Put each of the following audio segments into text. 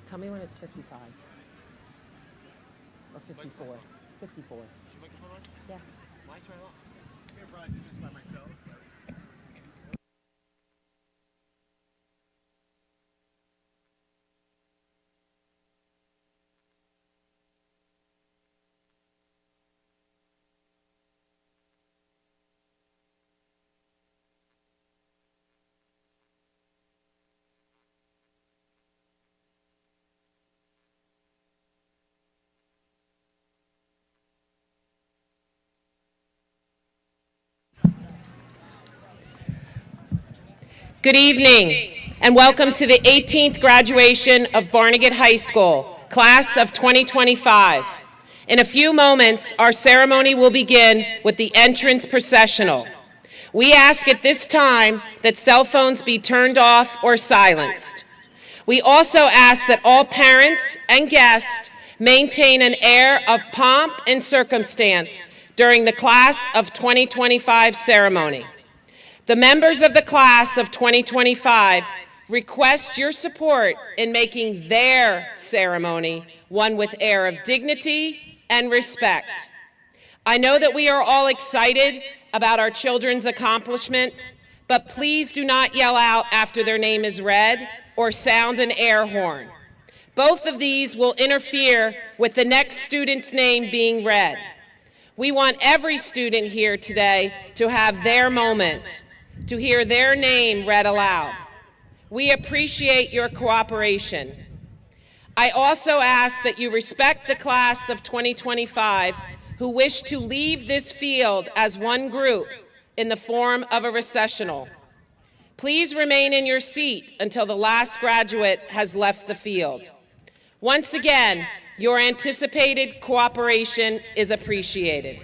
Tell me when it's 55. Or 54. 54. Yeah. Why turn it off? I'm gonna probably do this by myself. Good evening, and welcome to the 18th graduation of Barnegat High School, class of 2025. In a few moments, our ceremony will begin with the entrance processional. We ask at this time that cell phones be turned off or silenced. We also ask that all parents and guests maintain an air of pomp and circumstance during the class of 2025 ceremony. The members of the class of 2025 request your support in making their ceremony one with air of dignity and respect. I know that we are all excited about our children's accomplishments, but please do not yell out after their name is read or sound an air horn. Both of these will interfere with the next student's name being read. We want every student here today to have their moment, to hear their name read aloud. We appreciate your cooperation. I also ask that you respect the class of 2025 who wish to leave this field as one group in the form of a recessional. Please remain in your seat until the last graduate has left the field. Once again, your anticipated cooperation is appreciated.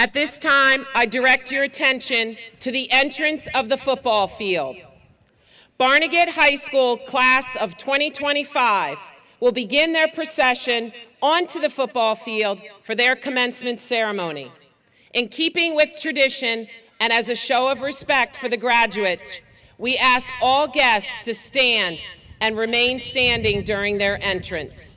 At this time, I direct your attention to the entrance of the football field. Barnegat High School class of 2025 will begin their procession onto the football field for their commencement ceremony. In keeping with tradition and as a show of respect for the graduates, we ask all guests to stand and remain standing during their entrance.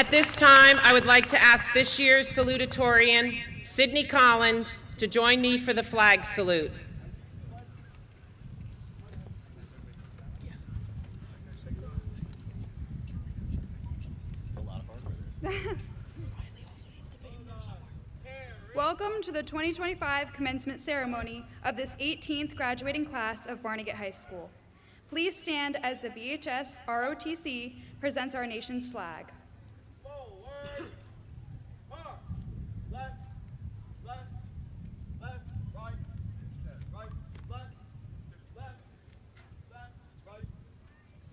At this time, I would like to ask this year's salutatorian, Sydney Collins, to join me for the flag salute. Welcome to the 2025 commencement ceremony of this 18th graduating class of Barnegat High School. Please stand as the BHS ROTC presents our nation's flag. Forward, march. Left, left, left, right, right, left, left, left, right,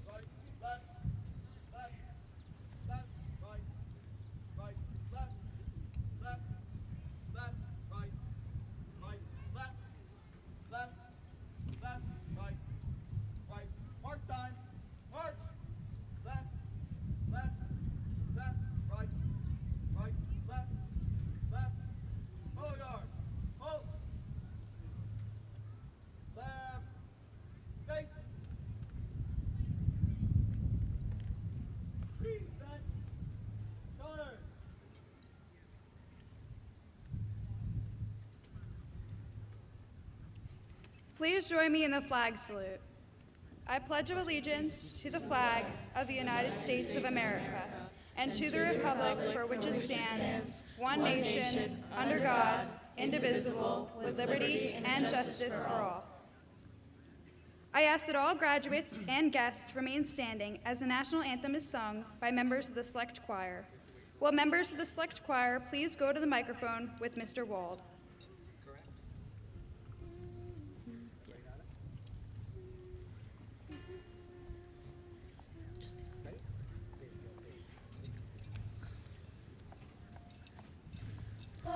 right, left, left, left, right, right, left, left, left, right, right, left, left, left, right, right. March time. March. Left, left, left, right, right, left, left. Hold yard. Hold. Left. Face. Present. Colors. Please join me in the flag salute. I pledge allegiance to the flag of the United States of America and to the republic for which it stands, one nation, under God, indivisible, with liberty and justice for all. I ask that all graduates and guests remain standing as the national anthem is sung by members of the select choir. Will members of the select choir please go to the microphone with Mr. Wald?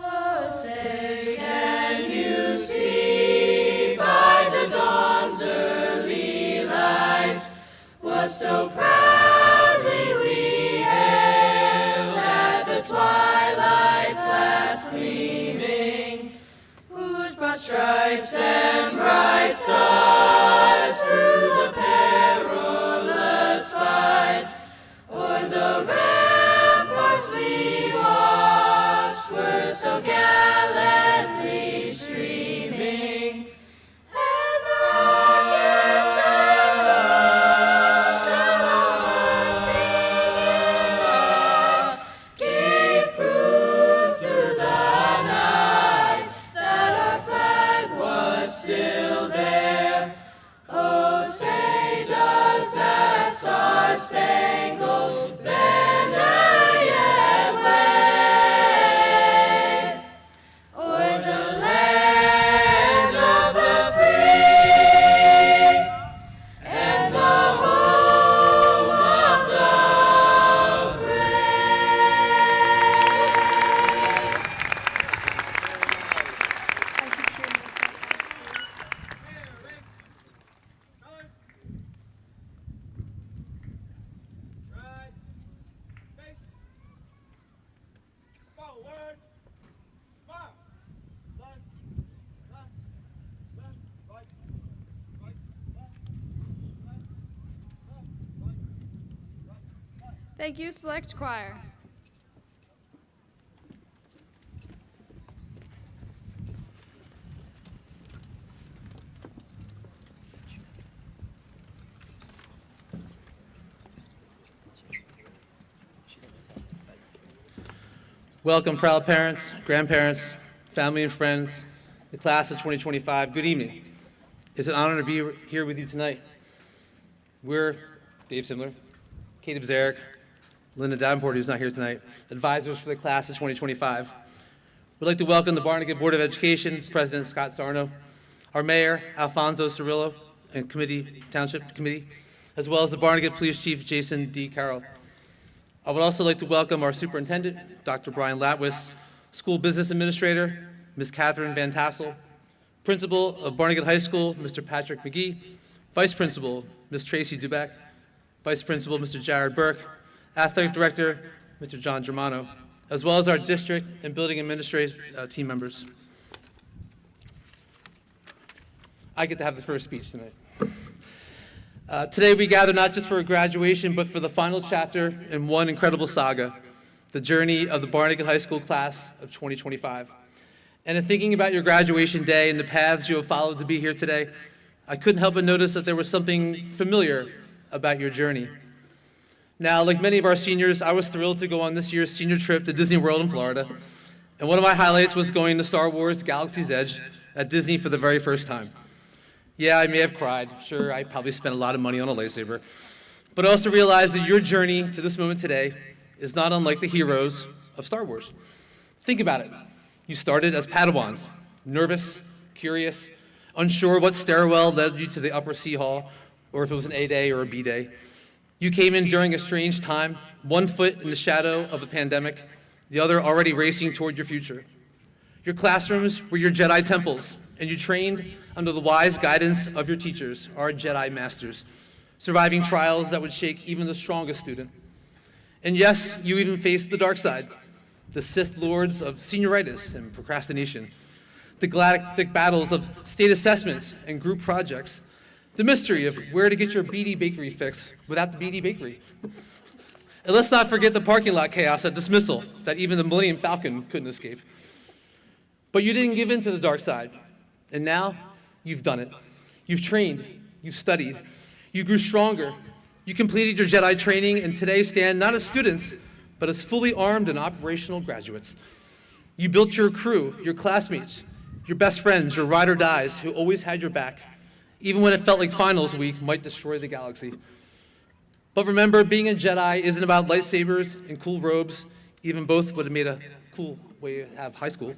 Oh, say, can you see by the dawn's early light what so proudly we hailed at the twilight's last gleaming, whose broad stripes and bright stars through the perilous fight o'er the ramparts we watched were so gallantly streaming, and the rockets that our gave proof through the night that our flag was still there. Oh, say, does that star-spangled banner yet wave o'er the land of the free and the home of the Right. Face. Forward. March. Left, left, left, right, right, left, left, left, right, right, left. Thank you, select choir. Welcome, proud parents, grandparents, family and friends, the class of 2025. Good evening. It's an honor to be here with you tonight. We're Dave Simler, Katie Bzarek, Linda Davenport, who's not here tonight, advisors for the class of 2025. We'd like to welcome the Barnegat Board of Education, President Scott Sarno, our Mayor, Alfonso Cirillo, and Township Committee, as well as the Barnegat Police Chief, Jason D. Carroll. I would also like to welcome our Superintendent, Dr. Brian Latwis, School Business Administrator, Ms. Catherine Van Tassel, Principal of Barnegat High School, Mr. Patrick McGee, Vice Principal, Ms. Tracy Dubeck, Vice Principal, Mr. Jared Burke, Athletic Director, Mr. John Germano, as well as our district and building administrative team members. I get to have the first speech tonight. Today we gather not just for a graduation, but for the final chapter in one incredible saga, the journey of the Barnegat High School class of 2025. And in thinking about your graduation day and the paths you have followed to be here today, I couldn't help but notice that there was something familiar about your journey. Now, like many of our seniors, I was thrilled to go on this year's senior trip to Disney World in Florida. And one of my highlights was going to Star Wars Galaxy's Edge at Disney for the very first time. Yeah, I may have cried. Sure, I probably spent a lot of money on a lightsaber. But I also realized that your journey to this moment today is not unlike the heroes of Star Wars. Think about it. You started as Padawans, nervous, curious, unsure what stairwell led you to the upper sea hall, or if it was an A day or a B day. You came in during a strange time, one foot in the shadow of a pandemic, the other already racing toward your future. Your classrooms were your Jedi temples, and you trained under the wise guidance of your teachers, our Jedi masters, surviving trials that would shake even the strongest student. And yes, you even faced the dark side, the Sith lords of senioritis and procrastination, the galactic battles of state assessments and group projects, the mystery of where to get your BD bakery fix without the BD bakery. And let's not forget the parking lot chaos at dismissal that even the Millennium Falcon couldn't escape. But you didn't give in to the dark side, and now you've done it. You've trained, you've studied, you grew stronger, you completed your Jedi training, and today stand not as students, but as fully armed and operational graduates. You built your crew, your classmates, your best friends, your ride or dies who always had your back, even when it felt like finals week might destroy the galaxy. But remember, being a Jedi isn't about lightsabers and cool robes, even both would have made a cool way to have high school.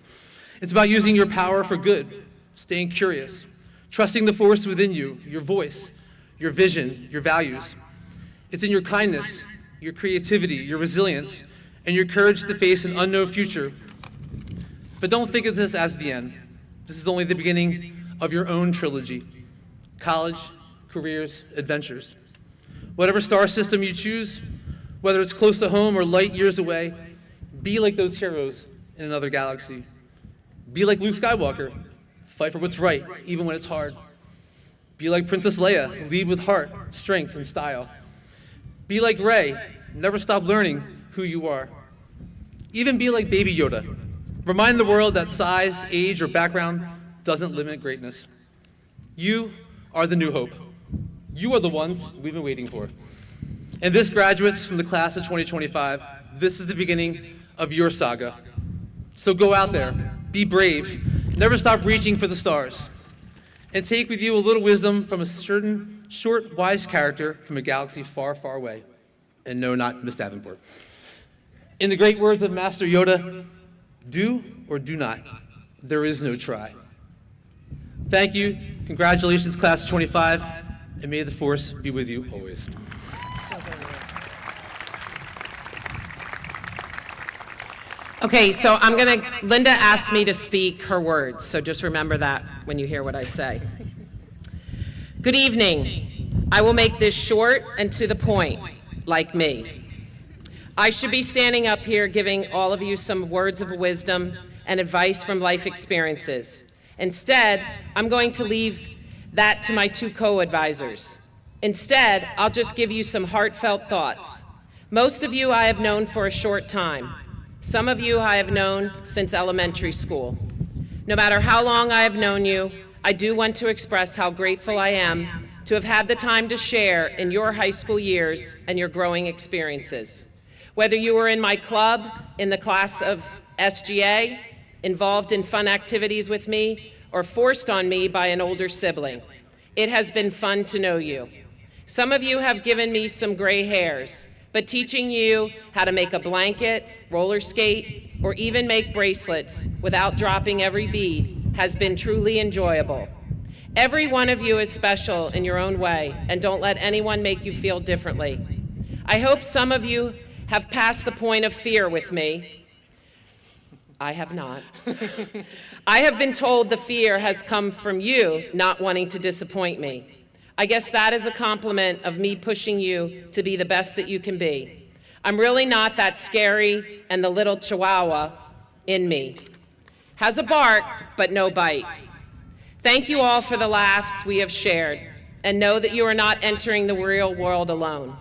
It's about using your power for good, staying curious, trusting the force within you, your voice, your vision, your values. It's in your kindness, your creativity, your resilience, and your courage to face an unknown future. But don't think of this as the end. This is only the beginning of your own trilogy: college, careers, adventures. Whatever star system you choose, whether it's close to home or light years away, be like those heroes in another galaxy. Be like Luke Skywalker, fight for what's right, even when it's hard. Be like Princess Leia, lead with heart, strength, and style. Be like Rey, never stop learning who you are. Even be like Baby Yoda. Remind the world that size, age, or background doesn't limit greatness. You are the new hope. You are the ones we've been waiting for. And this, graduates from the class of 2025, this is the beginning of your saga. So go out there, be brave, never stop reaching for the stars, and take with you a little wisdom from a certain short, wise character from a galaxy far, far away. And no, not Miss Davenport. In the great words of Master Yoda, do or do not. There is no try. Thank you. Congratulations, class of 25. And may the force be with you always. Okay, so Linda asked me to speak her words, so just remember that when you hear what I say. Good evening. I will make this short and to the point, like me. I should be standing up here giving all of you some words of wisdom and advice from life experiences. Instead, I'm going to leave that to my two co-advisors. Instead, I'll just give you some heartfelt thoughts. Most of you I have known for a short time. Some of you I have known since elementary school. No matter how long I have known you, I do want to express how grateful I am to have had the time to share in your high school years and your growing experiences. Whether you were in my club, in the class of SGA, involved in fun activities with me, or forced on me by an older sibling, it has been fun to know you. Some of you have given me some gray hairs, but teaching you how to make a blanket, roller skate, or even make bracelets without dropping every bead has been truly enjoyable. Every one of you is special in your own way, and don't let anyone make you feel differently. I hope some of you have passed the point of fear with me. I have not. I have been told the fear has come from you not wanting to disappoint me. I guess that is a compliment of me pushing you to be the best that you can be. I'm really not that scary, and the little chihuahua in me has a bark, but no bite. Thank you all for the laughs we have shared, and know that you are not entering the real world alone.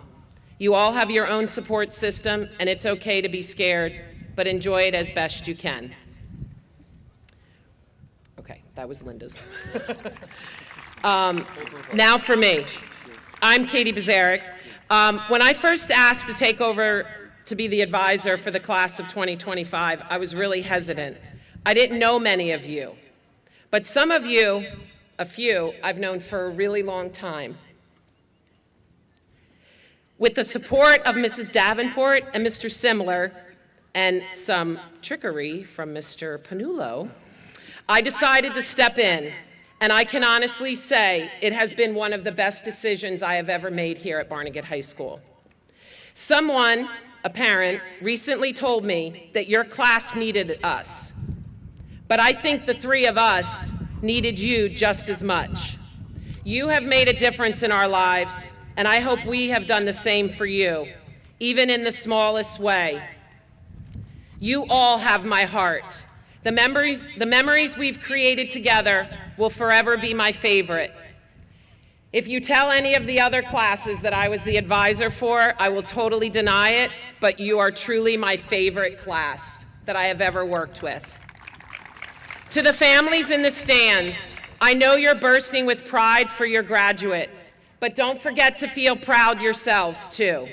You all have your own support system, and it's okay to be scared, but enjoy it as best you can. Okay, that was Linda's. Now for me. I'm Katie Bazarek. When I first asked to take over to be the advisor for the class of 2025, I was really hesitant. I didn't know many of you, but some of you, a few, I've known for a really long time. With the support of Mrs. Davenport and Mr. Simler, and some trickery from Mr. Panulo, I decided to step in, and I can honestly say it has been one of the best decisions I have ever made here at Barnegat High School. Someone, a parent, recently told me that your class needed us, but I think the three of us needed you just as much. You have made a difference in our lives, and I hope we have done the same for you, even in the smallest way. You all have my heart. The memories we've created together will forever be my favorite. If you tell any of the other classes that I was the advisor for, I will totally deny it, but you are truly my favorite class that I have ever worked with. To the families in the stands, I know you're bursting with pride for your graduate, but don't forget to feel proud yourselves too.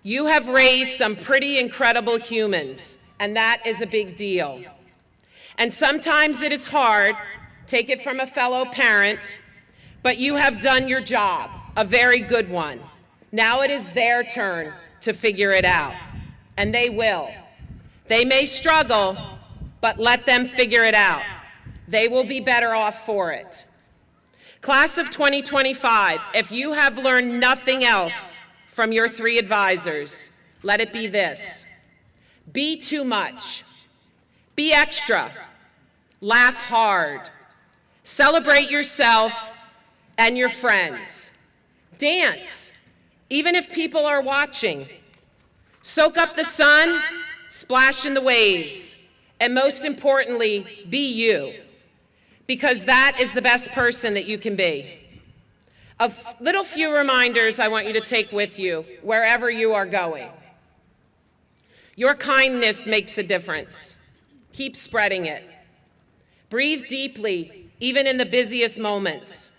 You have raised some pretty incredible humans, and that is a big deal. And sometimes it is hard, take it from a fellow parent, but you have done your job, a very good one. Now it is their turn to figure it out, and they will. They may struggle, but let them figure it out. They will be better off for it. Class of 2025, if you have learned nothing else from your three advisors, let it be this. Be too much. Be extra. Laugh hard. Celebrate yourself and your friends. Dance, even if people are watching. Soak up the sun, splash in the waves, and most importantly, be you, because that is the best person that you can be. A little few reminders I want you to take with you wherever you are going. Your kindness makes a difference. Keep spreading it. Breathe deeply, even in the busiest moments.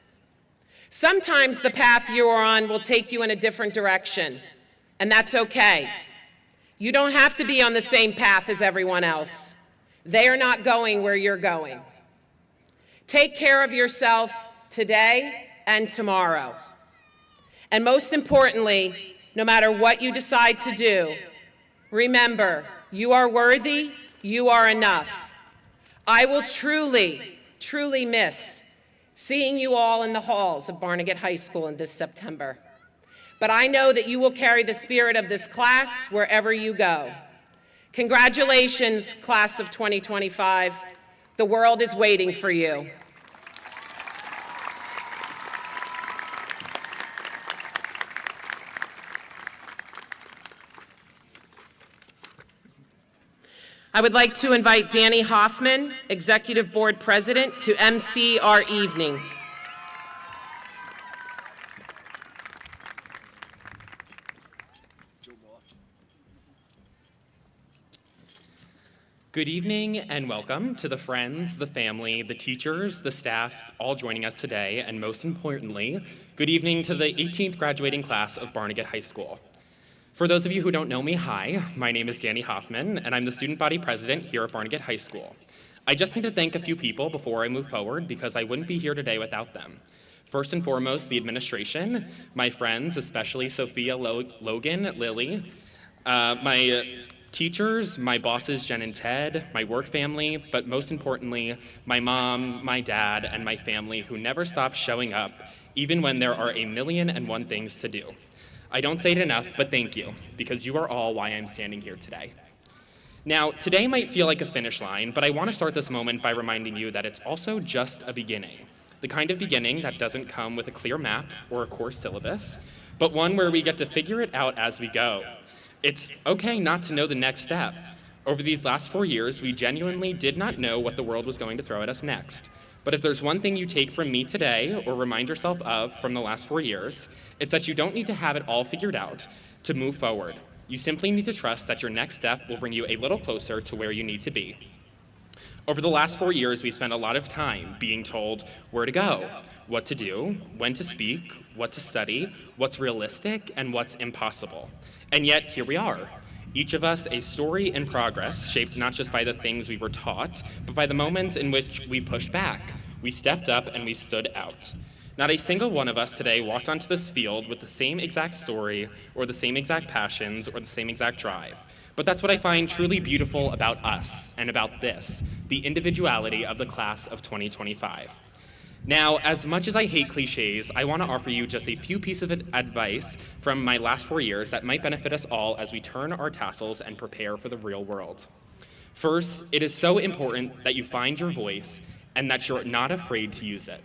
Sometimes the path you are on will take you in a different direction, and that's okay. You don't have to be on the same path as everyone else. They are not going where you're going. Take care of yourself today and tomorrow. And most importantly, no matter what you decide to do, remember, you are worthy, you are enough. I will truly, truly miss seeing you all in the halls of Barnegat High School in this September. But I know that you will carry the spirit of this class wherever you go. Congratulations, class of 2025. The world is waiting for you. I would like to invite Danny Hoffman, Executive Board President, to MC our evening. Good evening and welcome to the friends, the family, the teachers, the staff, all joining us today, and most importantly, good evening to the 18th graduating class of Barnegat High School. For those of you who don't know me, hi, my name is Danny Hoffman, and I'm the student body president here at Barnegat High School. I just need to thank a few people before I move forward because I wouldn't be here today without them. First and foremost, the administration, my friends, especially Sophia, Logan, Lily, my teachers, my bosses, Jen and Ted, my work family, but most importantly, my mom, my dad, and my family who never stop showing up, even when there are 1,000,001 things to do. I don't say it enough, but thank you, because you are all why I'm standing here today. Now, today might feel like a finish line, but I want to start this moment by reminding you that it's also just a beginning. The kind of beginning that doesn't come with a clear map or a course syllabus, but one where we get to figure it out as we go. It's okay not to know the next step. Over these last 4 years, we genuinely did not know what the world was going to throw at us next. But if there's one thing you take from me today, or remind yourself of from the last 4 years, it's that you don't need to have it all figured out to move forward. You simply need to trust that your next step will bring you a little closer to where you need to be. Over the last 4 years, we spent a lot of time being told where to go, what to do, when to speak, what to study, what's realistic, and what's impossible. And yet, here we are. Each of us a story in progress, shaped not just by the things we were taught, but by the moments in which we pushed back, we stepped up, and we stood out. Not a single one of us today walked onto this field with the same exact story, or the same exact passions, or the same exact drive. But that's what I find truly beautiful about us and about this, the individuality of the class of 2025. Now, as much as I hate cliches, I want to offer you just a few pieces of advice from my last 4 years that might benefit us all as we turn our tassels and prepare for the real world. First, it is so important that you find your voice and that you're not afraid to use it.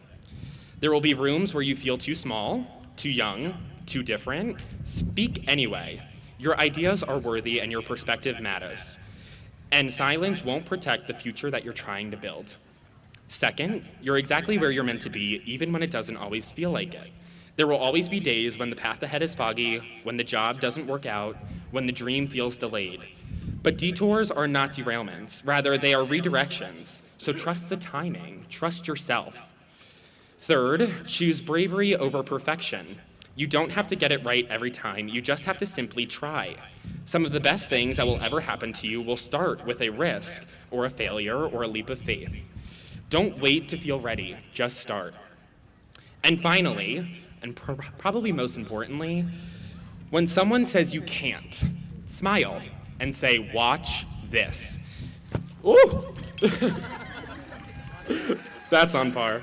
There will be rooms where you feel too small, too young, too different. Speak anyway. Your ideas are worthy and your perspective matters. And silence won't protect the future that you're trying to build. Second, you're exactly where you're meant to be, even when it doesn't always feel like it. There will always be days when the path ahead is foggy, when the job doesn't work out, when the dream feels delayed. But detours are not derailments. Rather, they are redirections. So trust the timing. Trust yourself. Third, choose bravery over perfection. You don't have to get it right every time. You just have to simply try. Some of the best things that will ever happen to you will start with a risk or a failure or a leap of faith. Don't wait to feel ready, just start. And finally, and probably most importantly, when someone says you can't, smile and say, watch this. Ooh! That's on par.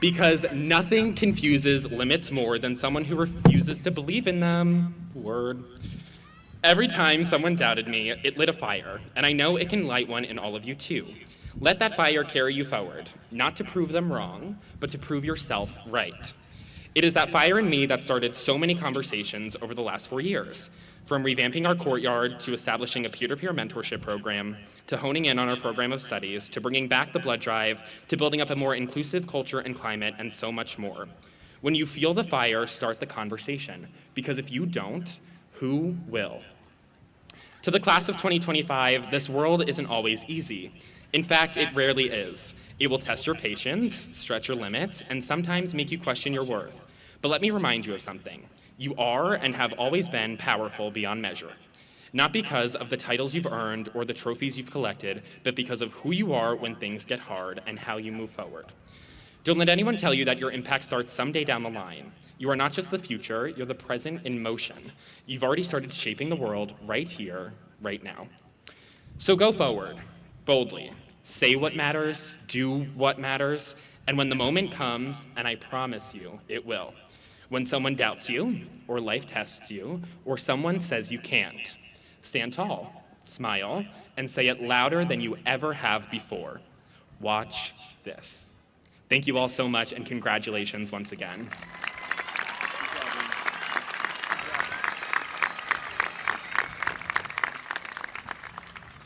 Because nothing confuses limits more than someone who refuses to believe in them. Word. Every time someone doubted me, it lit a fire, and I know it can light one in all of you too. Let that fire carry you forward, not to prove them wrong, but to prove yourself right. It is that fire in me that started so many conversations over the last 4 years, from revamping our courtyard to establishing a peer-to-peer mentorship program, to honing in on our program of studies, to bringing back the blood drive, to building up a more inclusive culture and climate, and so much more. When you feel the fire, start the conversation, because if you don't, who will? To the class of 2025, this world isn't always easy. In fact, it rarely is. It will test your patience, stretch your limits, and sometimes make you question your worth. But let me remind you of something. You are and have always been powerful beyond measure. Not because of the titles you've earned or the trophies you've collected, but because of who you are when things get hard and how you move forward. Don't let anyone tell you that your impact starts someday down the line. You are not just the future, you're the present in motion. You've already started shaping the world right here, right now. So go forward, boldly. Say what matters, do what matters, and when the moment comes, and I promise you, it will. When someone doubts you, or life tests you, or someone says you can't, stand tall, smile, and say it louder than you ever have before. Watch this. Thank you all so much, and congratulations once again.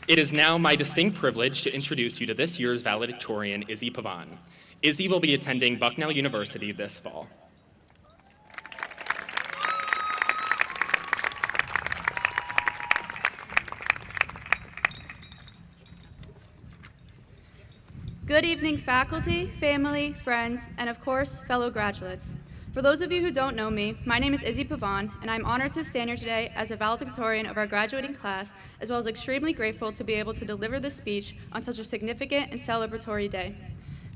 It is now my distinct privilege to introduce you to this year's valedictorian, Izzy Pavan. Izzy will be attending Bucknell University this fall. Good evening, faculty, family, friends, and of course, fellow graduates. For those of you who don't know me, my name is Izzy Pavan, and I'm honored to stand here today as a valedictorian of our graduating class, as well as extremely grateful to be able to deliver this speech on such a significant and celebratory day.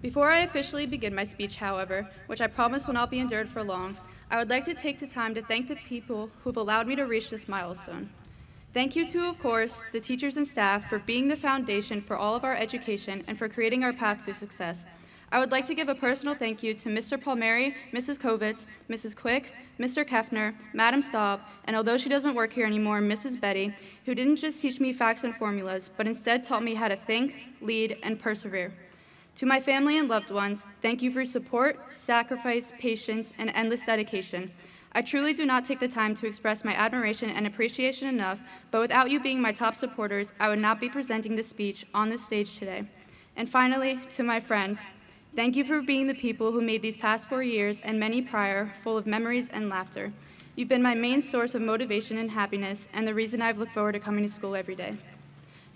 Before I officially begin my speech, however, which I promise will not be endured for long, I would like to take the time to thank the people who've allowed me to reach this milestone. Thank you to, of course, the teachers and staff for being the foundation for all of our education and for creating our path to success. I would like to give a personal thank you to Mr. Palmieri, Mrs. Kovitz, Mrs. Quick, Mr. Kefner, Madam Staub, and although she doesn't work here anymore, Mrs. Betty, who didn't just teach me facts and formulas, but instead taught me how to think, lead, and persevere. To my family and loved ones, thank you for your support, sacrifice, patience, and endless dedication. I truly do not take the time to express my admiration and appreciation enough, but without you being my top supporters, I would not be presenting this speech on this stage today. And finally, to my friends, Thank you for being the people who made these past 4 years and many prior full of memories and laughter. You've been my main source of motivation and happiness and the reason I've looked forward to coming to school every day.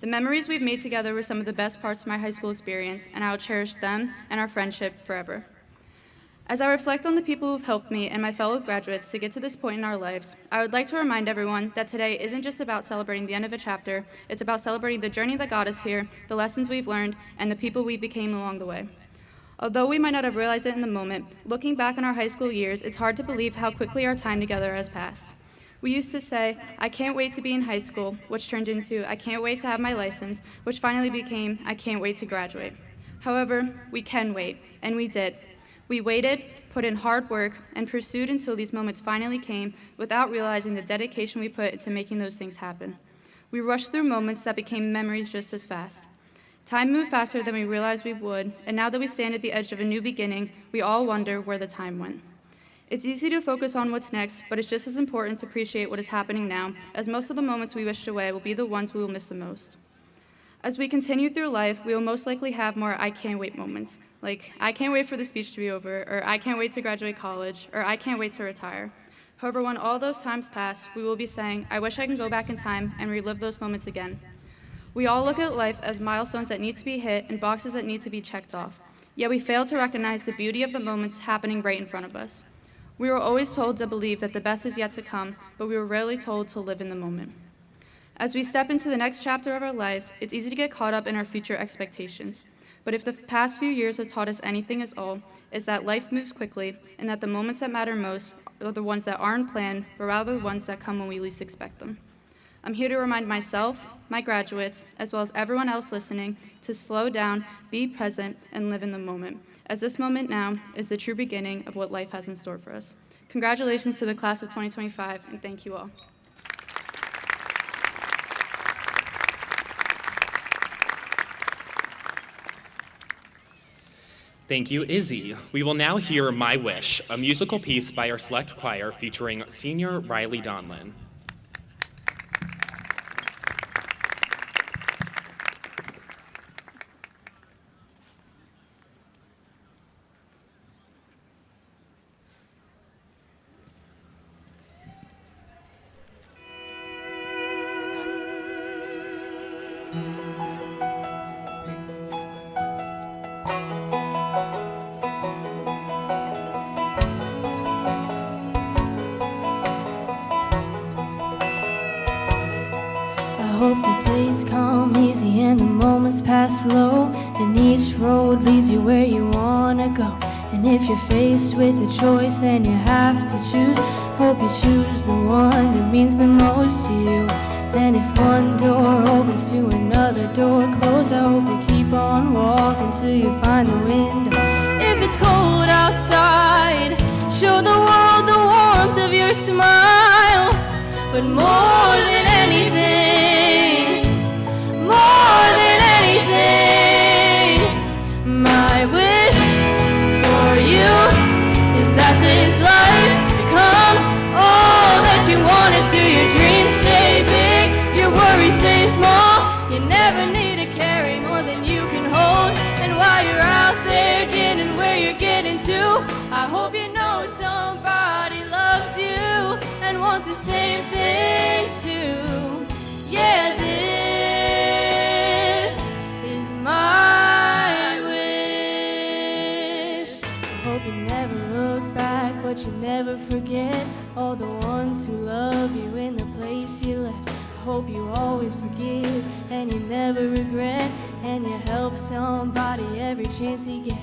The memories we've made together were some of the best parts of my high school experience, and I will cherish them and our friendship forever. As I reflect on the people who've helped me and my fellow graduates to get to this point in our lives, I would like to remind everyone that today isn't just about celebrating the end of a chapter, it's about celebrating the journey that got us here, the lessons we've learned, and the people we became along the way. Although we might not have realized it in the moment, looking back on our high school years, it's hard to believe how quickly our time together has passed. We used to say, "I can't wait to be in high school," which turned into, "I can't wait to have my license," which finally became, "I can't wait to graduate." However, we can wait, and we did. We waited, put in hard work, and pursued until these moments finally came without realizing the dedication we put into making those things happen. We rushed through moments that became memories just as fast. Time moved faster than we realized we would, and now that we stand at the edge of a new beginning, we all wonder where the time went. It's easy to focus on what's next, but it's just as important to appreciate what is happening now, as most of the moments we wished away will be the ones we will miss the most. As we continue through life, we will most likely have more "I can't wait" moments, like "I can't wait for the speech to be over," or "I can't wait to graduate college," or "I can't wait to retire." However, when all those times pass, we will be saying, "I wish I can go back in time and relive those moments again." We all look at life as milestones that need to be hit and boxes that need to be checked off, yet we fail to recognize the beauty of the moments happening right in front of us. We were always told to believe that the best is yet to come, but we were rarely told to live in the moment. As we step into the next chapter of our lives, it's easy to get caught up in our future expectations. But if the past few years has taught us anything at all, it's that life moves quickly and that the moments that matter most are the ones that aren't planned, but rather the ones that come when we least expect them. I'm here to remind myself, my graduates, as well as everyone else listening, to slow down, be present, and live in the moment, as this moment now is the true beginning of what life has in store for us. Congratulations to the class of 2025, and thank you all. Thank you, Izzy. We will now hear My Wish, a musical piece by our select choir featuring senior Riley Donlin. I hope the days come easy and the moments pass slow, and each road leads you where you wanna go. And if you're faced with a choice and you have to choose, hope you choose the one that means the most to you. Then if one door opens to another door closed, I hope you keep on walking till you find the window. If it's cold outside, show the world the warmth of your smile. But more than anything, my wish for you is that this life becomes all that you wanted to. Your dreams stay big, your worries stay small. You never need to carry more than you can hold. And while you're out there getting where you're getting to, I hope you know somebody loves you and wants the same things too. Yeah, this is my wish. I hope you never look back, but you never forget all the ones who love you in the place you left. I hope you always forgive and you never regret, and you help somebody every chance you get.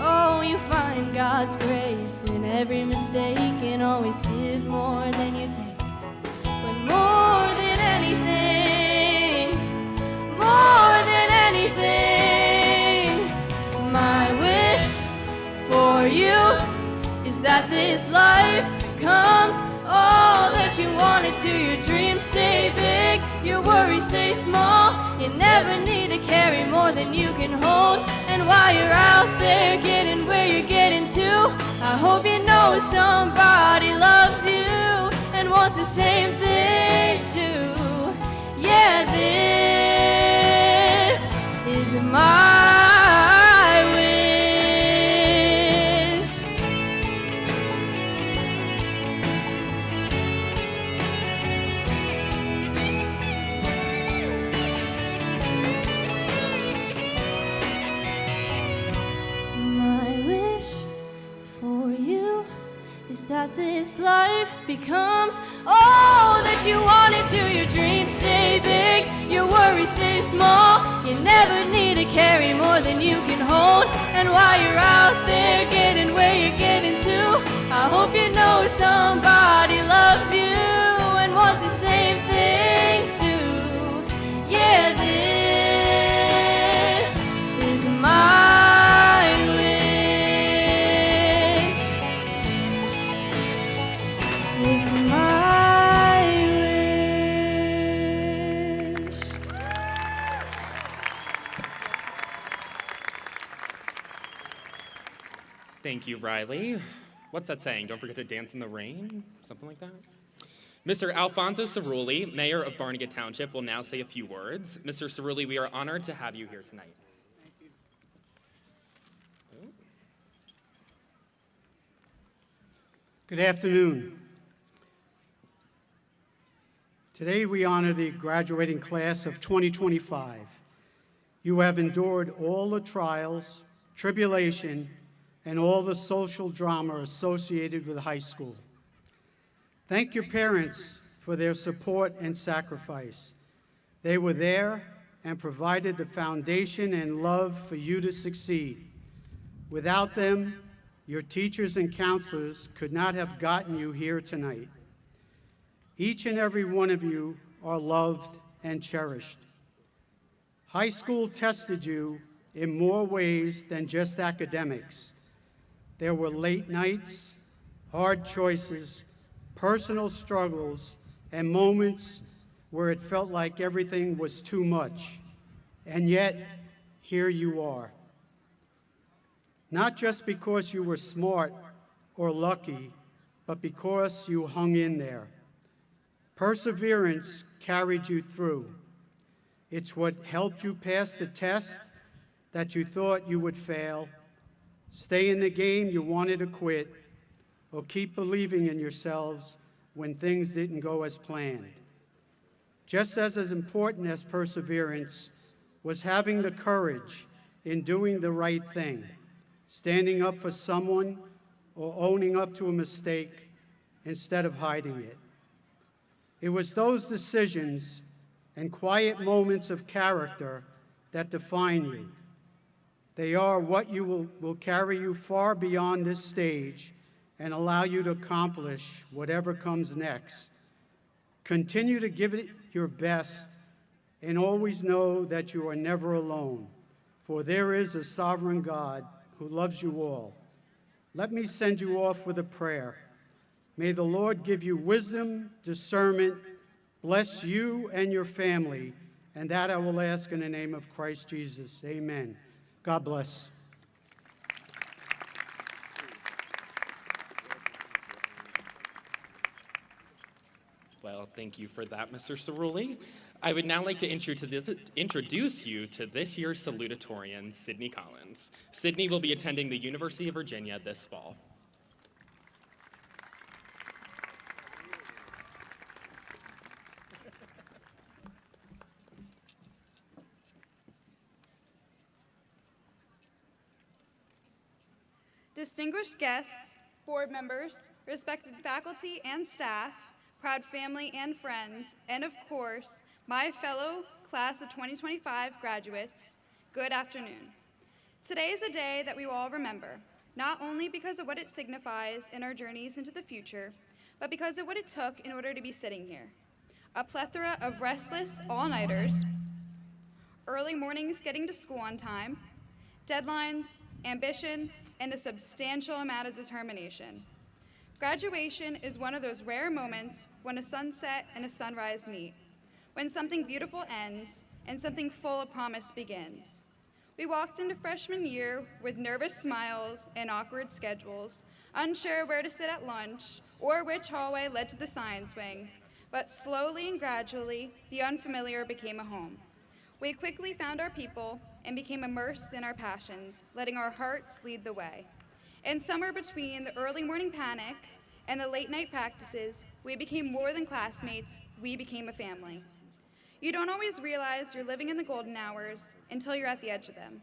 Oh, you find God's grace in every mistake and always give more than you take. But more than anything, my wish for you is that this life becomes all that you wanted to. Your dreams stay big, your worries stay small. You never need to carry more than you can hold. And while you're out there getting where you're getting to, I hope you know somebody loves you and wants the same things too. Yeah, this is my wish. this life becomes all that you want it to. Your dreams stay big, your worries stay small. You never need to carry more than you can hold. And while you're out there getting where you're getting to, I hope you know somebody loves you and wants the same things too. Yeah, this is my wish. It's my wish. Thank you, Riley. What's that saying? Don't forget to dance in the rain? Something like that? Mr. Alfonso Cerulli, Mayor of Barnegat Township, will now say a few words. Mr. Cerulli, we are honored to have you here tonight. Good afternoon. Today we honor the graduating class of 2025. You have endured all the trials, tribulation, and all the social drama associated with high school. Thank your parents for their support and sacrifice. They were there and provided the foundation and love for you to succeed. Without them, your teachers and counselors could not have gotten you here tonight. Each and every one of you are loved and cherished. High school tested you in more ways than just academics. There were late nights, hard choices, personal struggles, and moments where it felt like everything was too much. And yet, here you are. Not just because you were smart or lucky, but because you hung in there. Perseverance carried you through. It's what helped you pass the test that you thought you would fail, stay in the game you wanted to quit, or keep believing in yourselves when things didn't go as planned. Just as important as perseverance was having the courage in doing the right thing, standing up for someone or owning up to a mistake instead of hiding it. It was those decisions and quiet moments of character that define you. They are what will carry you far beyond this stage and allow you to accomplish whatever comes next. Continue to give it your best and always know that you are never alone, for there is a sovereign God who loves you all. Let me send you off with a prayer. May the Lord give you wisdom, discernment, bless you and your family, and that I will ask in the name of Christ Jesus. Amen. God bless. Well, thank you for that, Mr. Cerulli. I would now like to introduce you to this year's salutatorian, Sydney Collins. Sydney will be attending the University of Virginia this fall. Distinguished guests, board members, respected faculty and staff, proud family and friends, and of course, my fellow class of 2025 graduates, good afternoon. Today is a day that we will all remember, not only because of what it signifies in our journeys into the future, but because of what it took in order to be sitting here. A plethora of restless all-nighters, early mornings getting to school on time, deadlines, ambition, and a substantial amount of determination. Graduation is one of those rare moments when a sunset and a sunrise meet, when something beautiful ends and something full of promise begins. We walked into freshman year with nervous smiles and awkward schedules, unsure where to sit at lunch or which hallway led to the science wing, but slowly and gradually, the unfamiliar became a home. We quickly found our people and became immersed in our passions, letting our hearts lead the way. And somewhere between the early morning panic and the late night practices, we became more than classmates, we became a family. You don't always realize you're living in the golden hours until you're at the edge of them.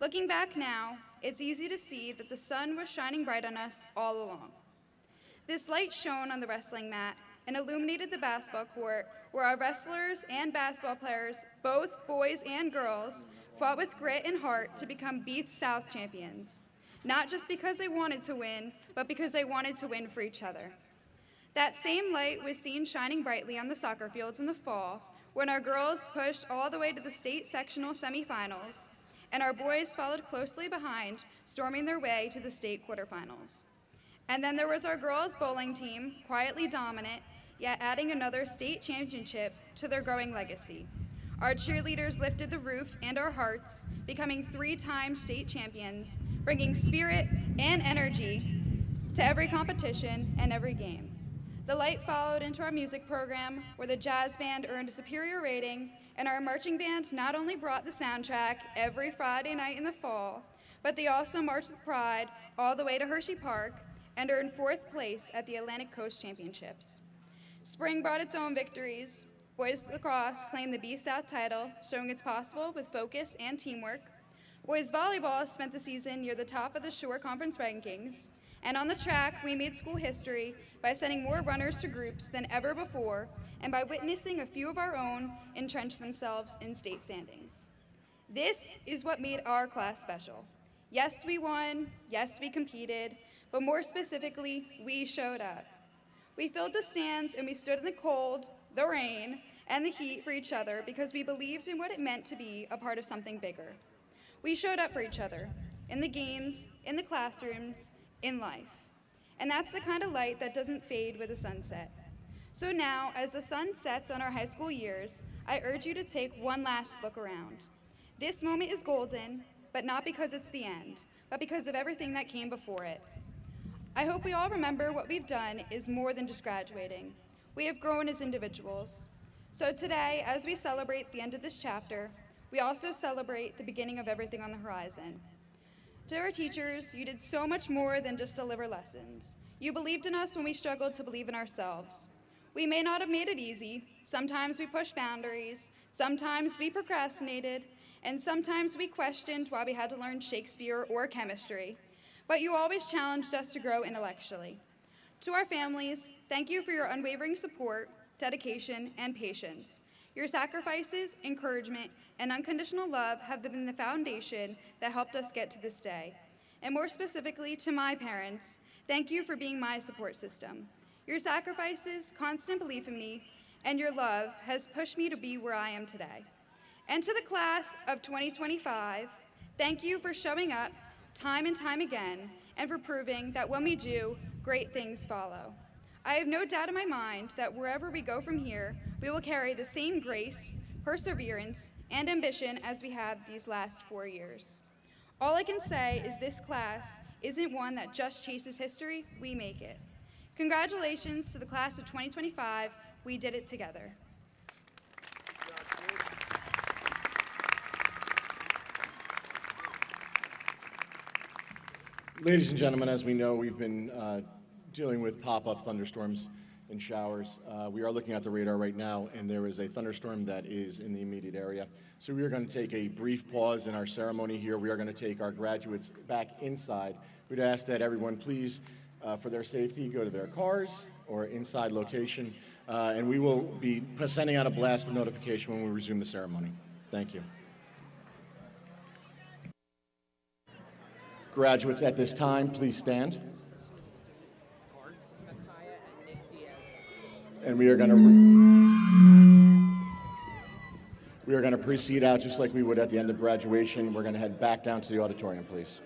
Looking back now, it's easy to see that the sun was shining bright on us all along. This light shone on the wrestling mat and illuminated the basketball court where our wrestlers and basketball players, both boys and girls, fought with grit and heart to become Beats South champions. Not just because they wanted to win, but because they wanted to win for each other. That same light was seen shining brightly on the soccer fields in the fall when our girls pushed all the way to the state sectional semifinals, and our boys followed closely behind, storming their way to the state quarterfinals. And then there was our girls' bowling team, quietly dominant, yet adding another state championship to their growing legacy. Our cheerleaders lifted the roof and our hearts, becoming 3-time state champions, bringing spirit and energy to every competition and every game. The light followed into our music program, where the jazz band earned a superior rating, and our marching band not only brought the soundtrack every Friday night in the fall, but they also marched with pride all the way to Hershey Park and earned 4th place at the Atlantic Coast Championships. Spring brought its own victories. Boys lacrosse claimed the B-South title, showing it's possible with focus and teamwork. Boys volleyball spent the season near the top of the Shore Conference rankings. And on the track, we made school history by sending more runners to groups than ever before, and by witnessing a few of our own entrench themselves in state standings. This is what made our class special. Yes, we won, yes, we competed, but more specifically, we showed up. We filled the stands and we stood in the cold, the rain, and the heat for each other because we believed in what it meant to be a part of something bigger. We showed up for each other, in the games, in the classrooms, in life. And that's the kind of light that doesn't fade with the sunset. So now, as the sun sets on our high school years, I urge you to take one last look around. This moment is golden, but not because it's the end, but because of everything that came before it. I hope we all remember what we've done is more than just graduating. We have grown as individuals. So today, as we celebrate the end of this chapter, we also celebrate the beginning of everything on the horizon. To our teachers, you did so much more than just deliver lessons. You believed in us when we struggled to believe in ourselves. We may not have made it easy. Sometimes we pushed boundaries, sometimes we procrastinated, and sometimes we questioned why we had to learn Shakespeare or chemistry. But you always challenged us to grow intellectually. To our families, thank you for your unwavering support, dedication, and patience. Your sacrifices, encouragement, and unconditional love have been the foundation that helped us get to this day. And more specifically, to my parents, thank you for being my support system. Your sacrifices, constant belief in me, and your love has pushed me to be where I am today. And to the class of 2025, thank you for showing up time and time again, and for proving that when we do, great things follow. I have no doubt in my mind that wherever we go from here, we will carry the same grace, perseverance, and ambition as we have these last 4 years. All I can say is this class isn't one that just chases history, we make it. Congratulations to the class of 2025, we did it together. Ladies and gentlemen, as we know, we've been dealing with pop-up thunderstorms and showers. We are looking at the radar right now, and there is a thunderstorm that is in the immediate area. So we are going to take a brief pause in our ceremony here. We are going to take our graduates back inside. We'd ask that everyone please, for their safety, go to their cars or inside location, and we will be sending out a blast with notification when we resume the ceremony. Thank you. Graduates, at this time, please stand. And we are going to proceed out just like we would at the end of graduation. We're going to head back down to the auditorium, please.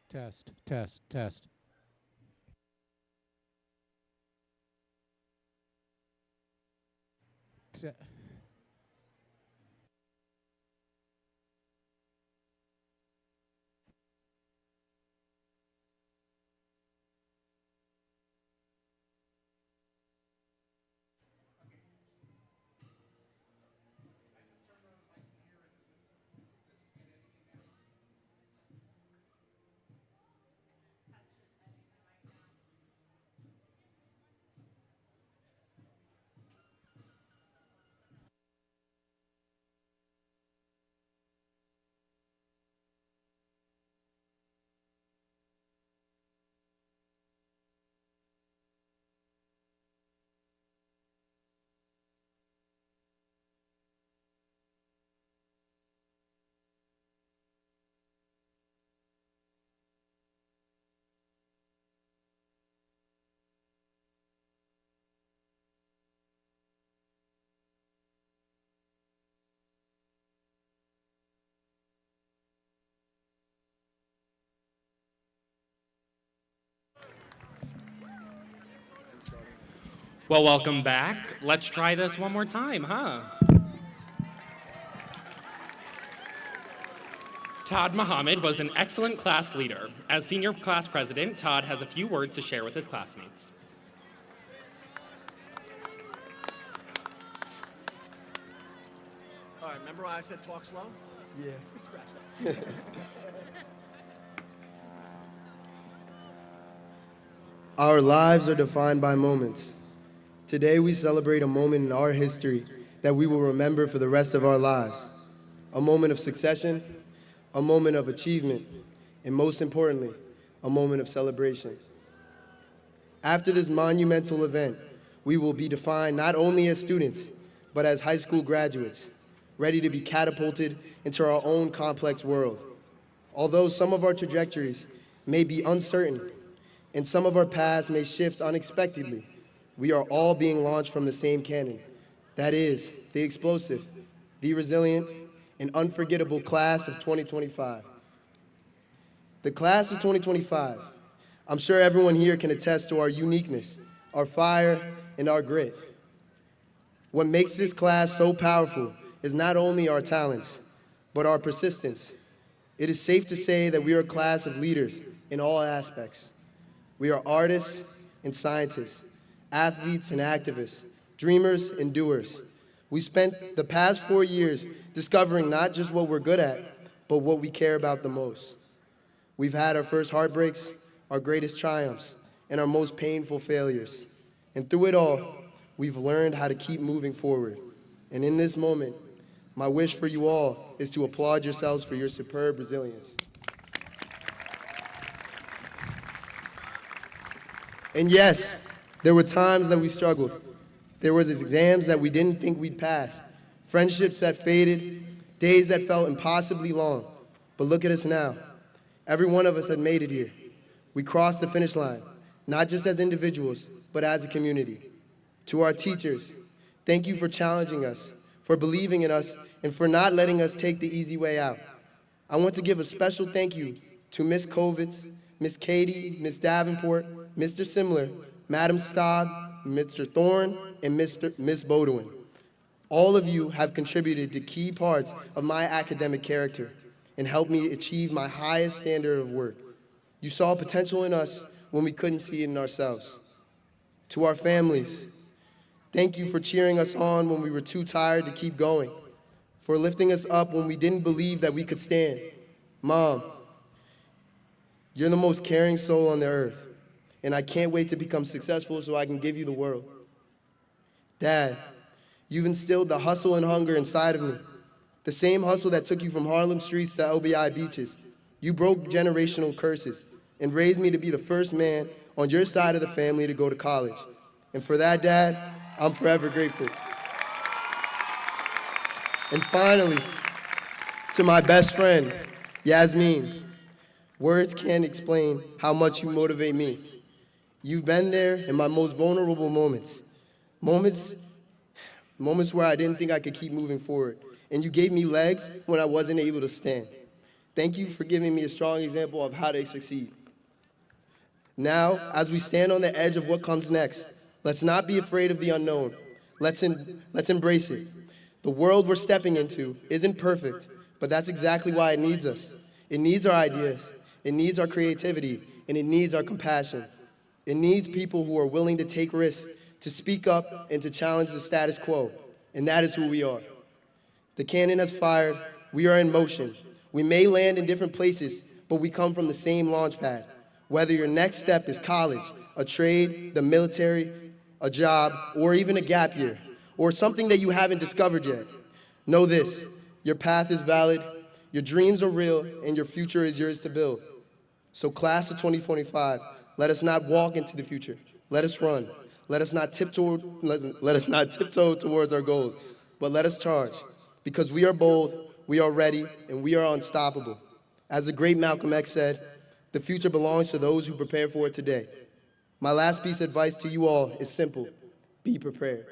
Test, test, test. Te- Well, welcome back. Let's try this one more time, huh? Todd Muhammad was an excellent class leader. As senior class president, Todd has a few words to share with his classmates. All right, remember I said talk slow? Yeah. Scratch that. Our lives are defined by moments. Today we celebrate a moment in our history that we will remember for the rest of our lives. A moment of succession, a moment of achievement, and most importantly, a moment of celebration. After this monumental event, we will be defined not only as students, but as high school graduates, ready to be catapulted into our own complex world. Although some of our trajectories may be uncertain and some of our paths may shift unexpectedly, we are all being launched from the same cannon. That is, the explosive, the resilient, and unforgettable class of 2025. The class of 2025, I'm sure everyone here can attest to our uniqueness, our fire, and our grit. What makes this class so powerful is not only our talents, but our persistence. It is safe to say that we are a class of leaders in all aspects. We are artists and scientists, athletes and activists, dreamers and doers. We spent the past 4 years discovering not just what we're good at, but what we care about the most. We've had our first heartbreaks, our greatest triumphs, and our most painful failures. And through it all, we've learned how to keep moving forward. And in this moment, my wish for you all is to applaud yourselves for your superb resilience. And yes, there were times that we struggled. There was exams that we didn't think we'd pass, friendships that faded, days that felt impossibly long. But look at us now. Every one of us had made it here. We crossed the finish line, not just as individuals, but as a community. To our teachers, thank you for challenging us, for believing in us, and for not letting us take the easy way out. I want to give a special thank you to Ms. Kovitz, Ms. Katie, Ms. Davenport, Mr. Simler, Madam Staub, Mr. Thorne, and Ms. Bodwin. All of you have contributed to key parts of my academic character and helped me achieve my highest standard of work. You saw potential in us when we couldn't see it in ourselves. To our families, thank you for cheering us on when we were too tired to keep going, for lifting us up when we didn't believe that we could stand. Mom, you're the most caring soul on the earth, and I can't wait to become successful so I can give you the world. Dad, you've instilled the hustle and hunger inside of me, the same hustle that took you from Harlem streets to LBI beaches. You broke generational curses and raised me to be the first man on your side of the family to go to college. And for that, Dad, I'm forever grateful. And finally, to my best friend, Yasmin, words can't explain how much you motivate me. You've been there in my most vulnerable moments, moments where I didn't think I could keep moving forward, and you gave me legs when I wasn't able to stand. Thank you for giving me a strong example of how they succeed. Now, as we stand on the edge of what comes next, let's not be afraid of the unknown. Let's embrace it. The world we're stepping into isn't perfect, but that's exactly why it needs us. It needs our ideas, it needs our creativity, and it needs our compassion. It needs people who are willing to take risks, to speak up, and to challenge the status quo. And that is who we are. The cannon has fired, we are in motion. We may land in different places, but we come from the same launch pad. Whether your next step is college, a trade, the military, a job, or even a gap year, or something that you haven't discovered yet, know this: your path is valid, your dreams are real, and your future is yours to build. So class of 2025, let us not walk into the future. Let us run. Let us not tiptoe towards our goals, but let us charge. Because we are bold, we are ready, and we are unstoppable. As the great Malcolm X said, the future belongs to those who prepare for it today. My last piece of advice to you all is simple: be prepared.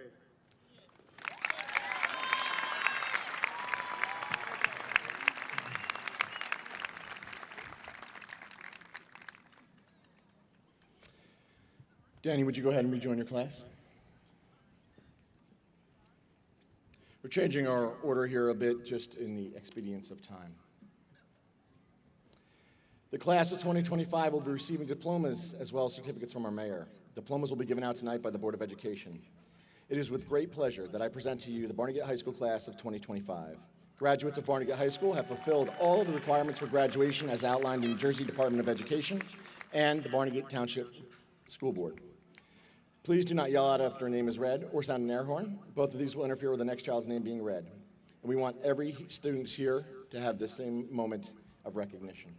Danny, would you go ahead and rejoin your class? We're changing our order here a bit, just in the expedience of time. The class of 2025 will be receiving diplomas as well as certificates from our mayor. Diplomas will be given out tonight by the Board of Education. It is with great pleasure that I present to you the Barnegat High School class of 2025. Graduates of Barnegat High School have fulfilled all of the requirements for graduation as outlined in the New Jersey Department of Education and the Barnegat Township School Board. Please do not yell out after a name is read or sound an air horn. Both of these will interfere with the next child's name being read. And we want every student here to have the same moment of recognition.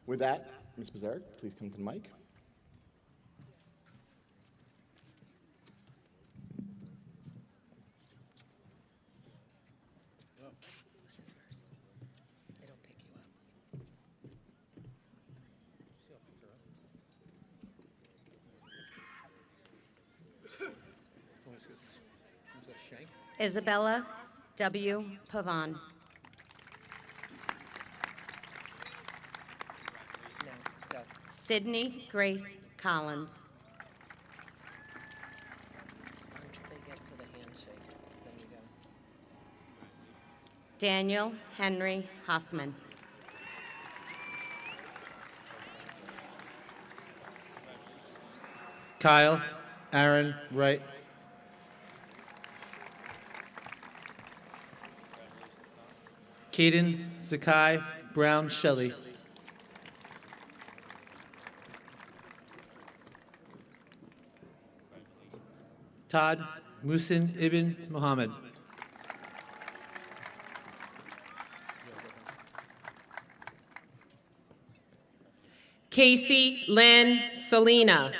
With that, Ms. Bazaric, please come to the mic. Isabella W. Pavan. Sydney Grace Collins. Once they get to the handshake, then you go. Daniel Henry Hoffman. Kyle Aaron Wright. Caden Zakai Brown Shelley. Todd Musin Ibn Muhammad. Casey Lynn Selena.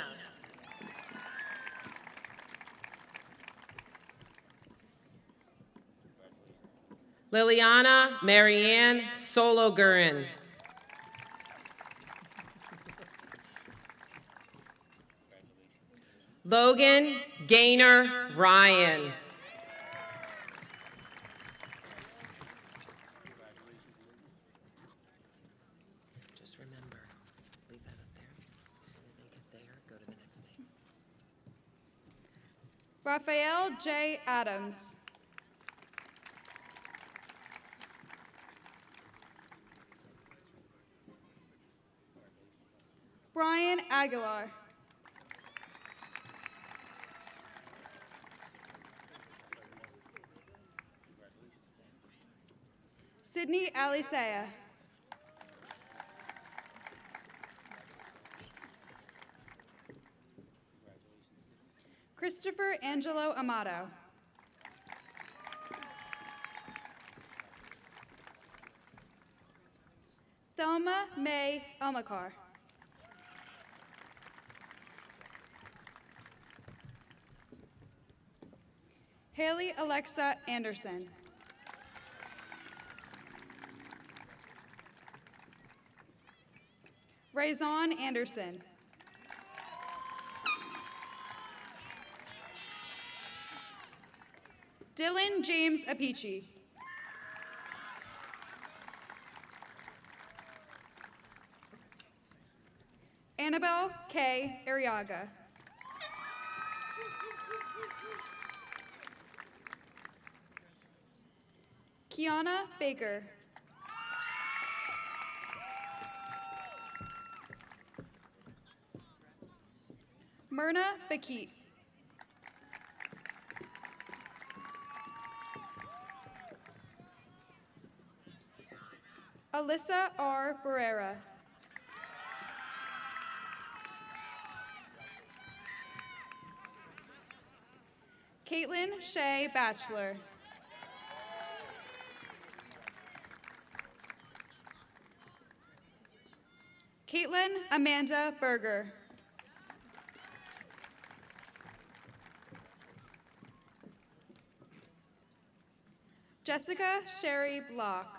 Liliana Marianne Sologurin. Logan Gaynor Ryan. Just remember, leave that up there. As soon as they get there, go to the next thing. Raphael J. Adams. Brian Aguilar. Sydney Alisea. Christopher Angelo Amato. Thelma May Omakar. Haley Alexa Anderson. Raison Anderson. Dylan James Apici. Annabelle K. Arriaga. Kiana Baker. Myrna Bakit. Alyssa R. Barrera. Caitlin Shea Batchelor. Caitlin Amanda Berger. Jessica Sherry Block.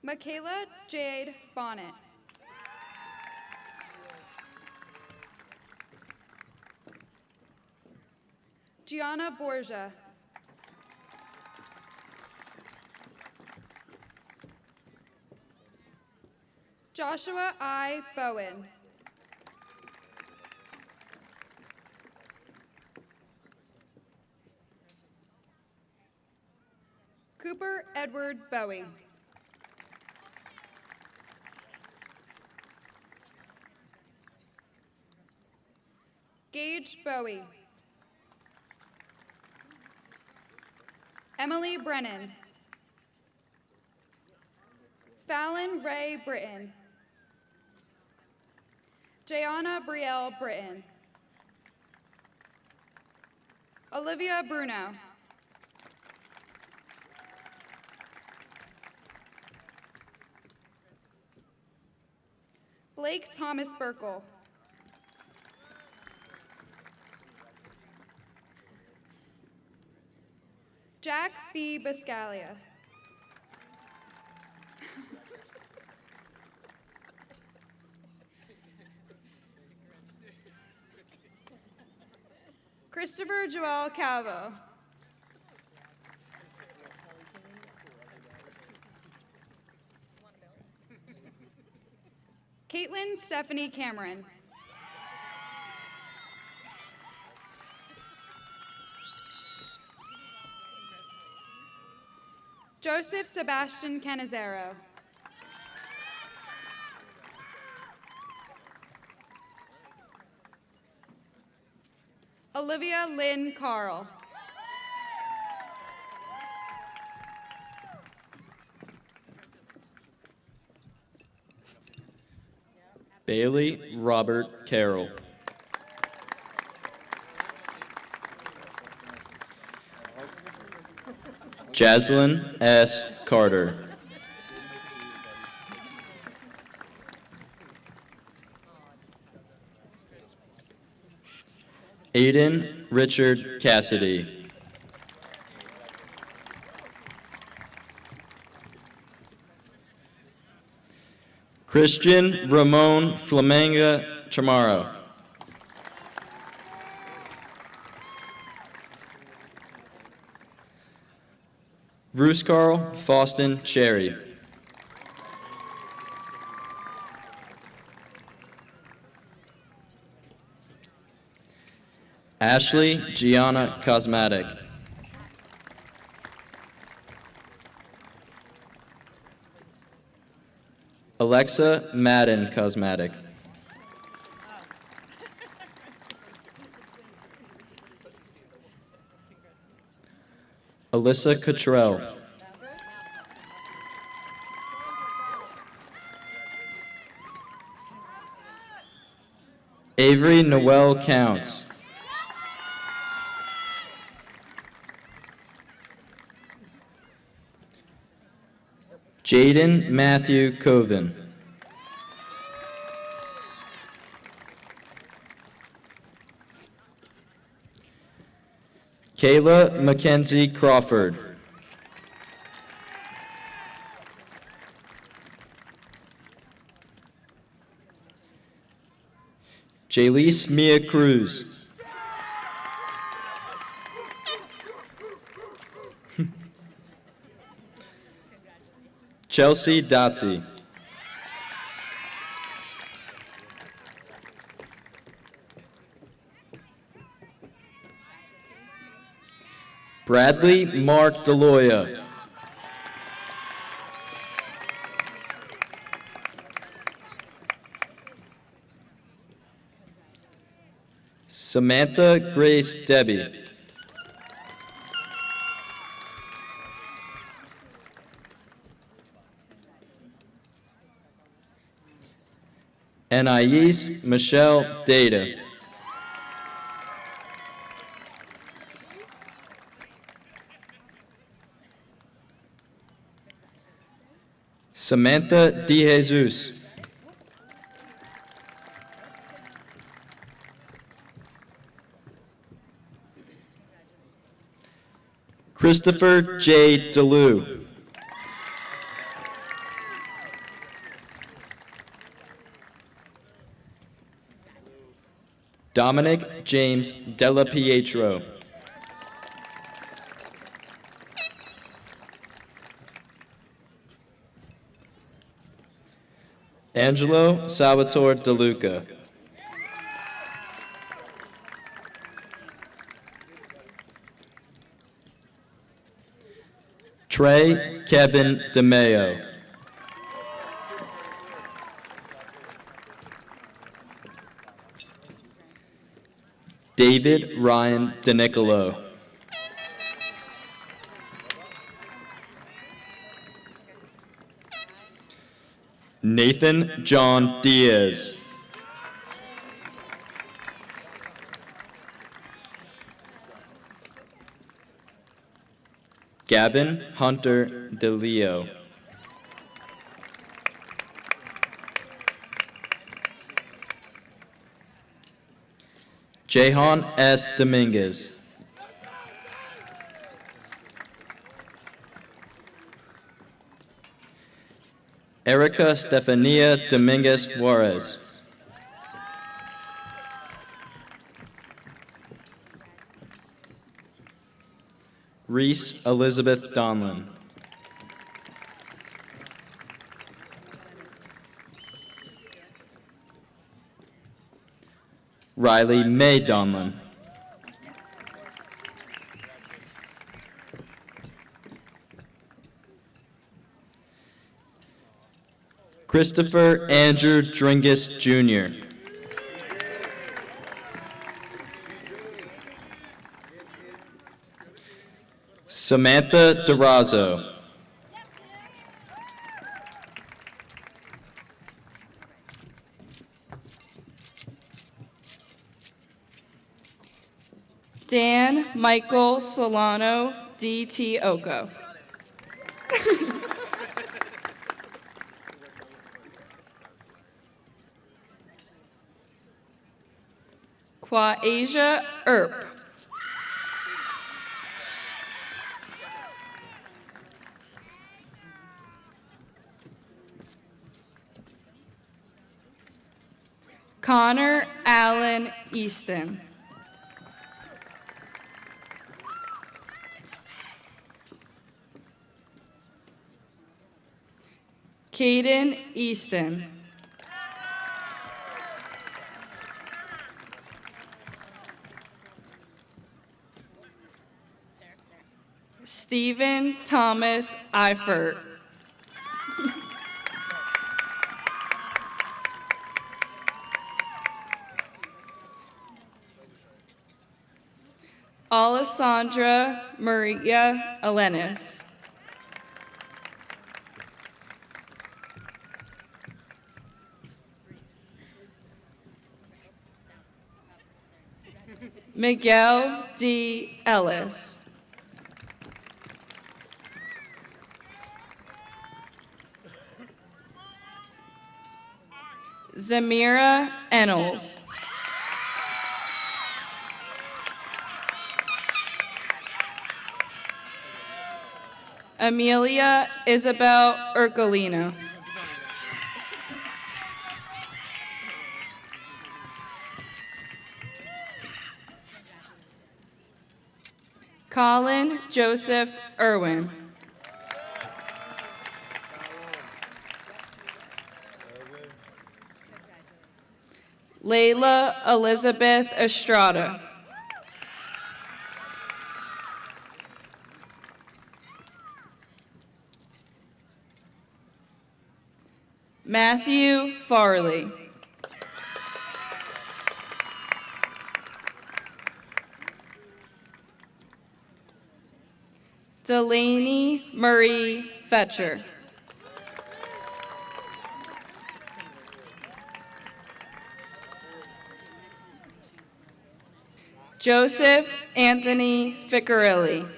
Michaela Jade Bonnet. Gianna Borgia. Joshua I. Bowen. Cooper Edward Bowie. Gage Bowie. Emily Brennan. Fallon Ray Britton. Jayana Brielle Britton. Olivia Bruno. Blake Thomas Burkle. Jack B. Biscaglia. Christopher Joel Calvo. Caitlin Stephanie Cameron. Joseph Sebastian Canizero. Olivia Lynn Carl. Bailey Robert Carroll. Jaslyn S. Carter. Aiden Richard Cassidy. Christian Ramon Flamanga Chamorro. Bruce Carl Faustin Cherry. Ashley Gianna Cosmatic. Alexa Madden Cosmatic. Alyssa Cottrell. Avery Noel Counts. Jaden Matthew Coven. Kayla Mackenzie Crawford. Jayleese Mia Cruz. Chelsea Dotsey. Bradley Mark DeLoya. Samantha Grace Debbie. Anais Michelle Data. Samantha DeJesus. Christopher J. DeLue. Dominic James Della Pietro. Angelo Salvatore DeLuca. Trey Kevin DeMeo. David Ryan DeNicolo. Nathan John Diaz. Gavin Hunter DeLeo. Jehan S. Dominguez. Erica Stefania Dominguez Juarez. Reese Elizabeth Donlin. Riley May Donlin. Christopher Andrew Dringus Jr. Samantha DeRazzo. Dan Michael Solano D.T. Oko. Quasia Earp. Connor Allen Easton. Caden Easton. Stephen Thomas Eifert. Alessandra Maria Elenis. Miguel D. Ellis. Zamira Ennels. Amelia Isabel Urcolino. Colin Joseph Irwin. Layla Elizabeth Estrada. Matthew Farley. Delaney Marie Fetcher. Joseph Anthony Ficcarelli.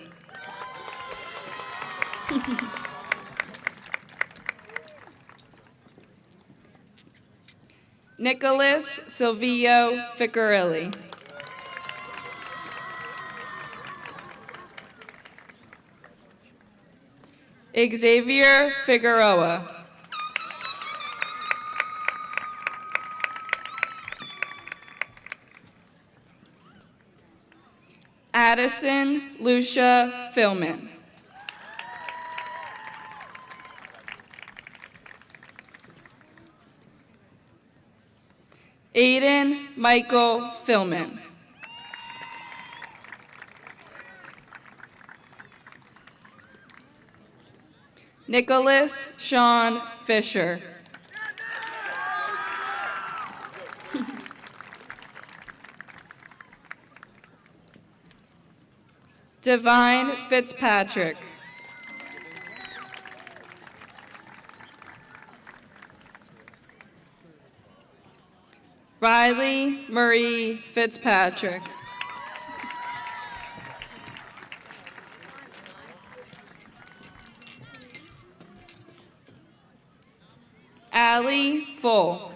Nicholas Silvio Ficcarelli. Xavier Figueroa. Addison Lucia Philman. Aiden Michael Philman. Nicholas Sean Fisher. Divine Fitzpatrick. Riley Marie Fitzpatrick. Allie Full.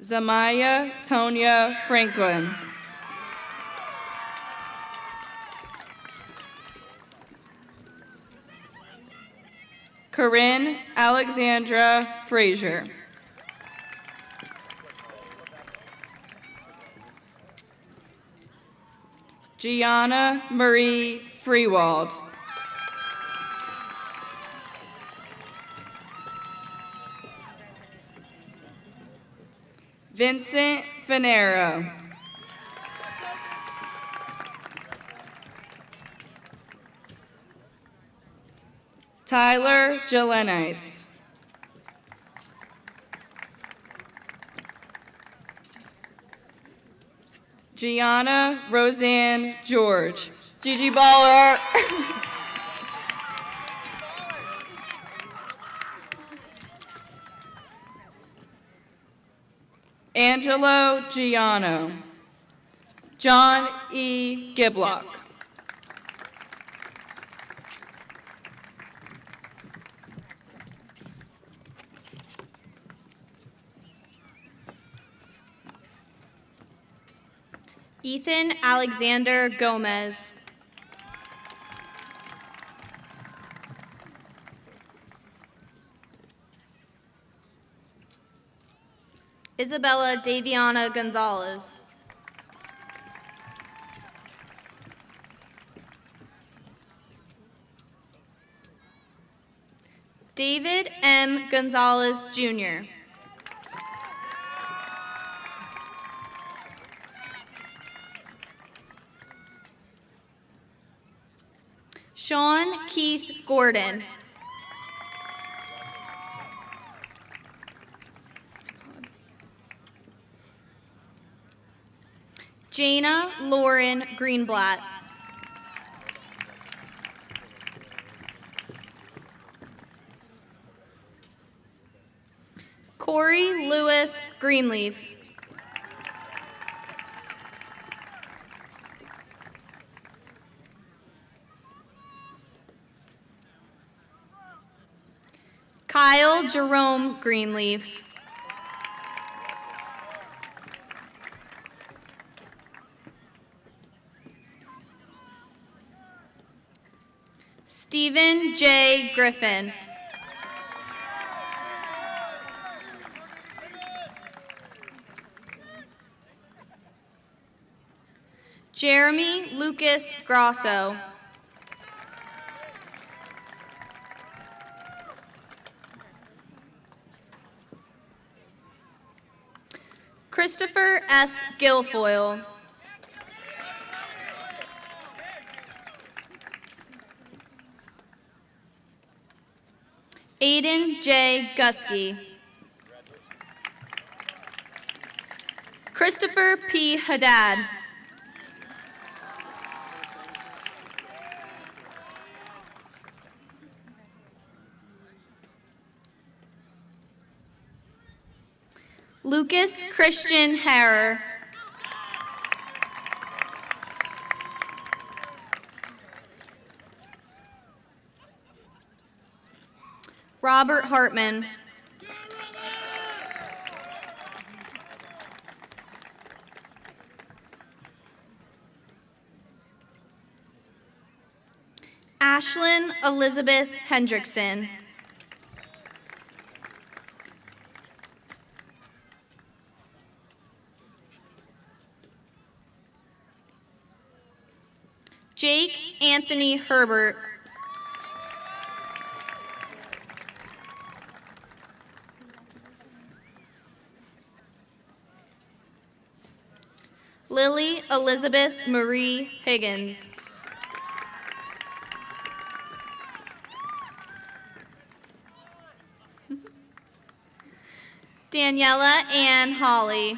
Zamaya Tonya Franklin. Corinne Alexandra Frazier. Gianna Marie Freewald. Vincent Finero. Tyler Jelenites. Gianna Roseanne George. Gigi Baller. Angelo Giano. John E. Giblock. Ethan Alexander Gomez. Isabella Daviana Gonzalez. David M. Gonzalez, Jr. Sean Keith Gordon. Jana Lauren Greenblatt. Corey Lewis Greenleaf. Kyle Jerome Greenleaf. Stephen J. Griffin. Jeremy Lucas Grosso. Christopher F. Guilfoyle. Aiden J. Gusky. Christopher P. Haddad. Lucas Christian Harrer. Robert Hartman. Ashlyn Elizabeth Hendrickson. Jake Anthony Herbert. Lily Elizabeth Marie Higgins. Daniela Ann Hawley.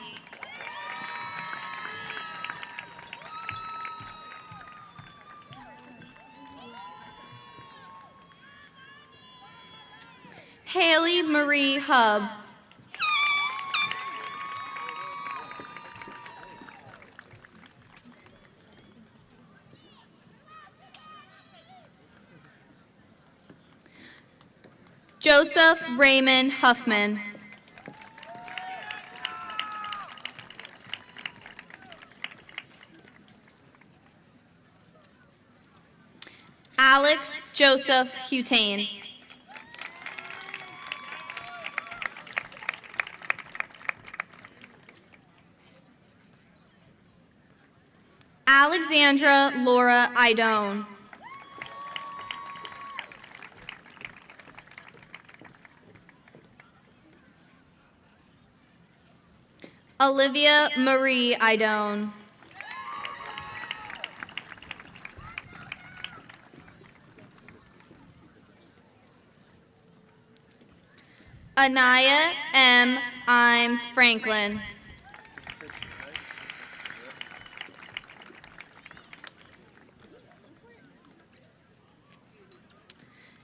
Haley Marie Hub. Joseph Raymond Huffman. Alex Joseph Hutane. Alexandra Laura Idone. Olivia Marie Idone. Anaya M. Imes Franklin.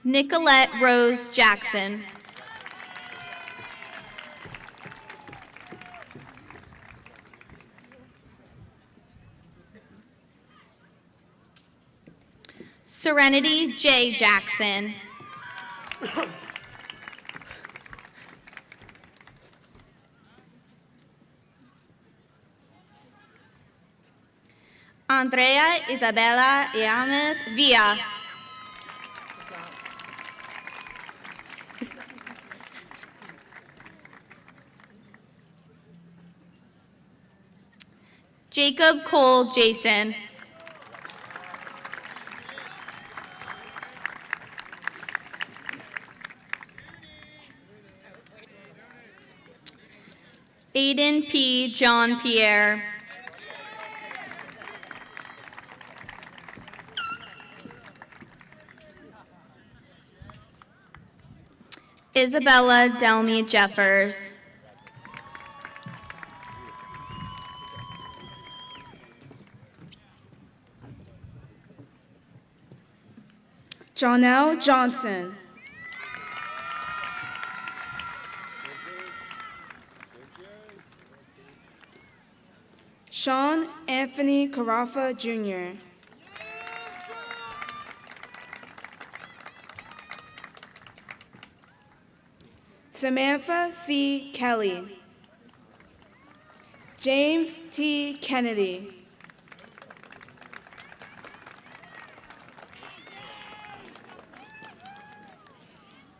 Nicolette Rose Jackson. Serenity J. Jackson. Andrea Isabella Yames Villa. Jacob Cole Jason. Aiden P. John Pierre. Isabella Delmy Jeffers. Jonelle Johnson. Sean Anthony Carafa Jr. Samantha C. Kelly. James T. Kennedy.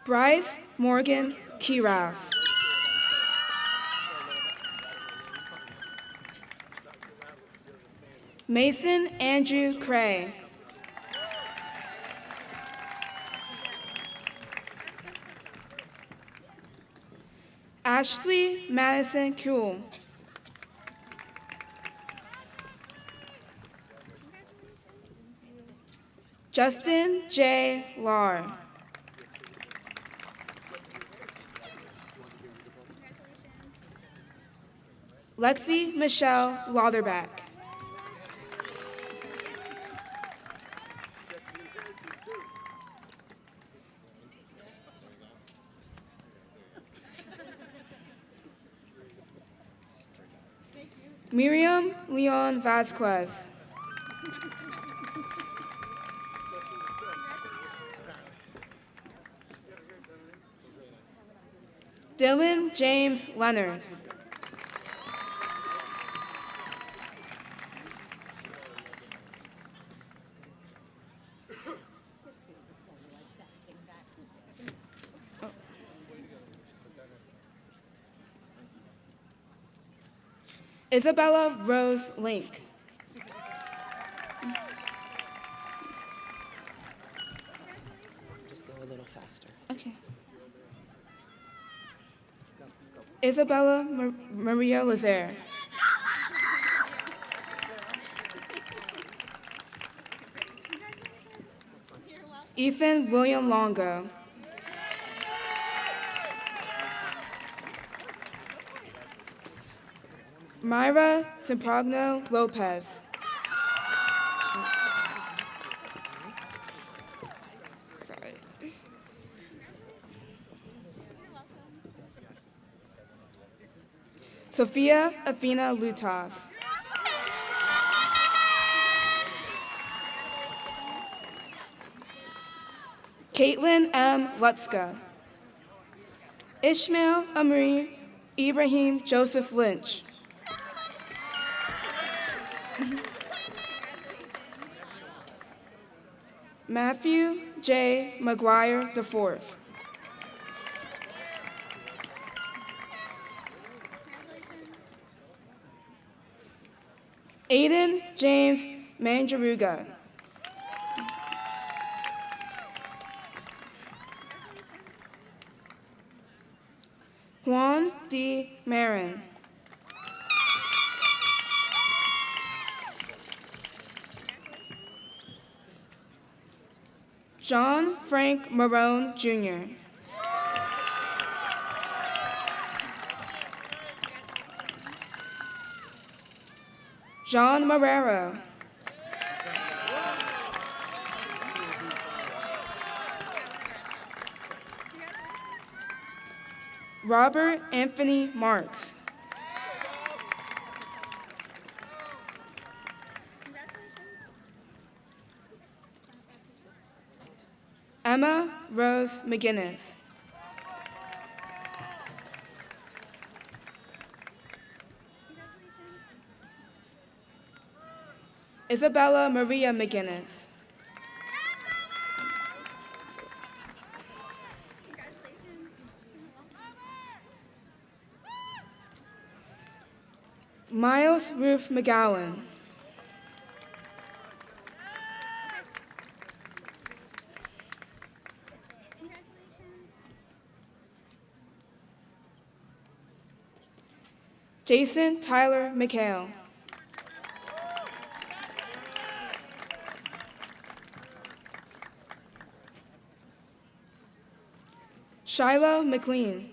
Bryce Morgan Kiras. Mason Andrew Cray. Ashley Madison Kuhl. Justin J. Lahr. Lexi Michelle Lauderback. Miriam Leon Vasquez. Dylan James Leonard. Isabella Rose Link. Just go a little faster. Okay. Isabella Maria Lazare. Ethan William Longo. Myra Semprogno Lopez. Sorry. Sophia Athena Lutas. Caitlin M. Lutska. Ishmael Amri Ibrahim Joseph Lynch. Matthew J. McGuire IV. Aiden James Manjaruga. Juan D. Marin. John Frank Marone, Jr. John Marrero. Robert Anthony Marks. Emma Rose McGinnis. Isabella Maria McGinnis. Miles Ruth McGowan. Jason Tyler McHale. Shiloh McLean.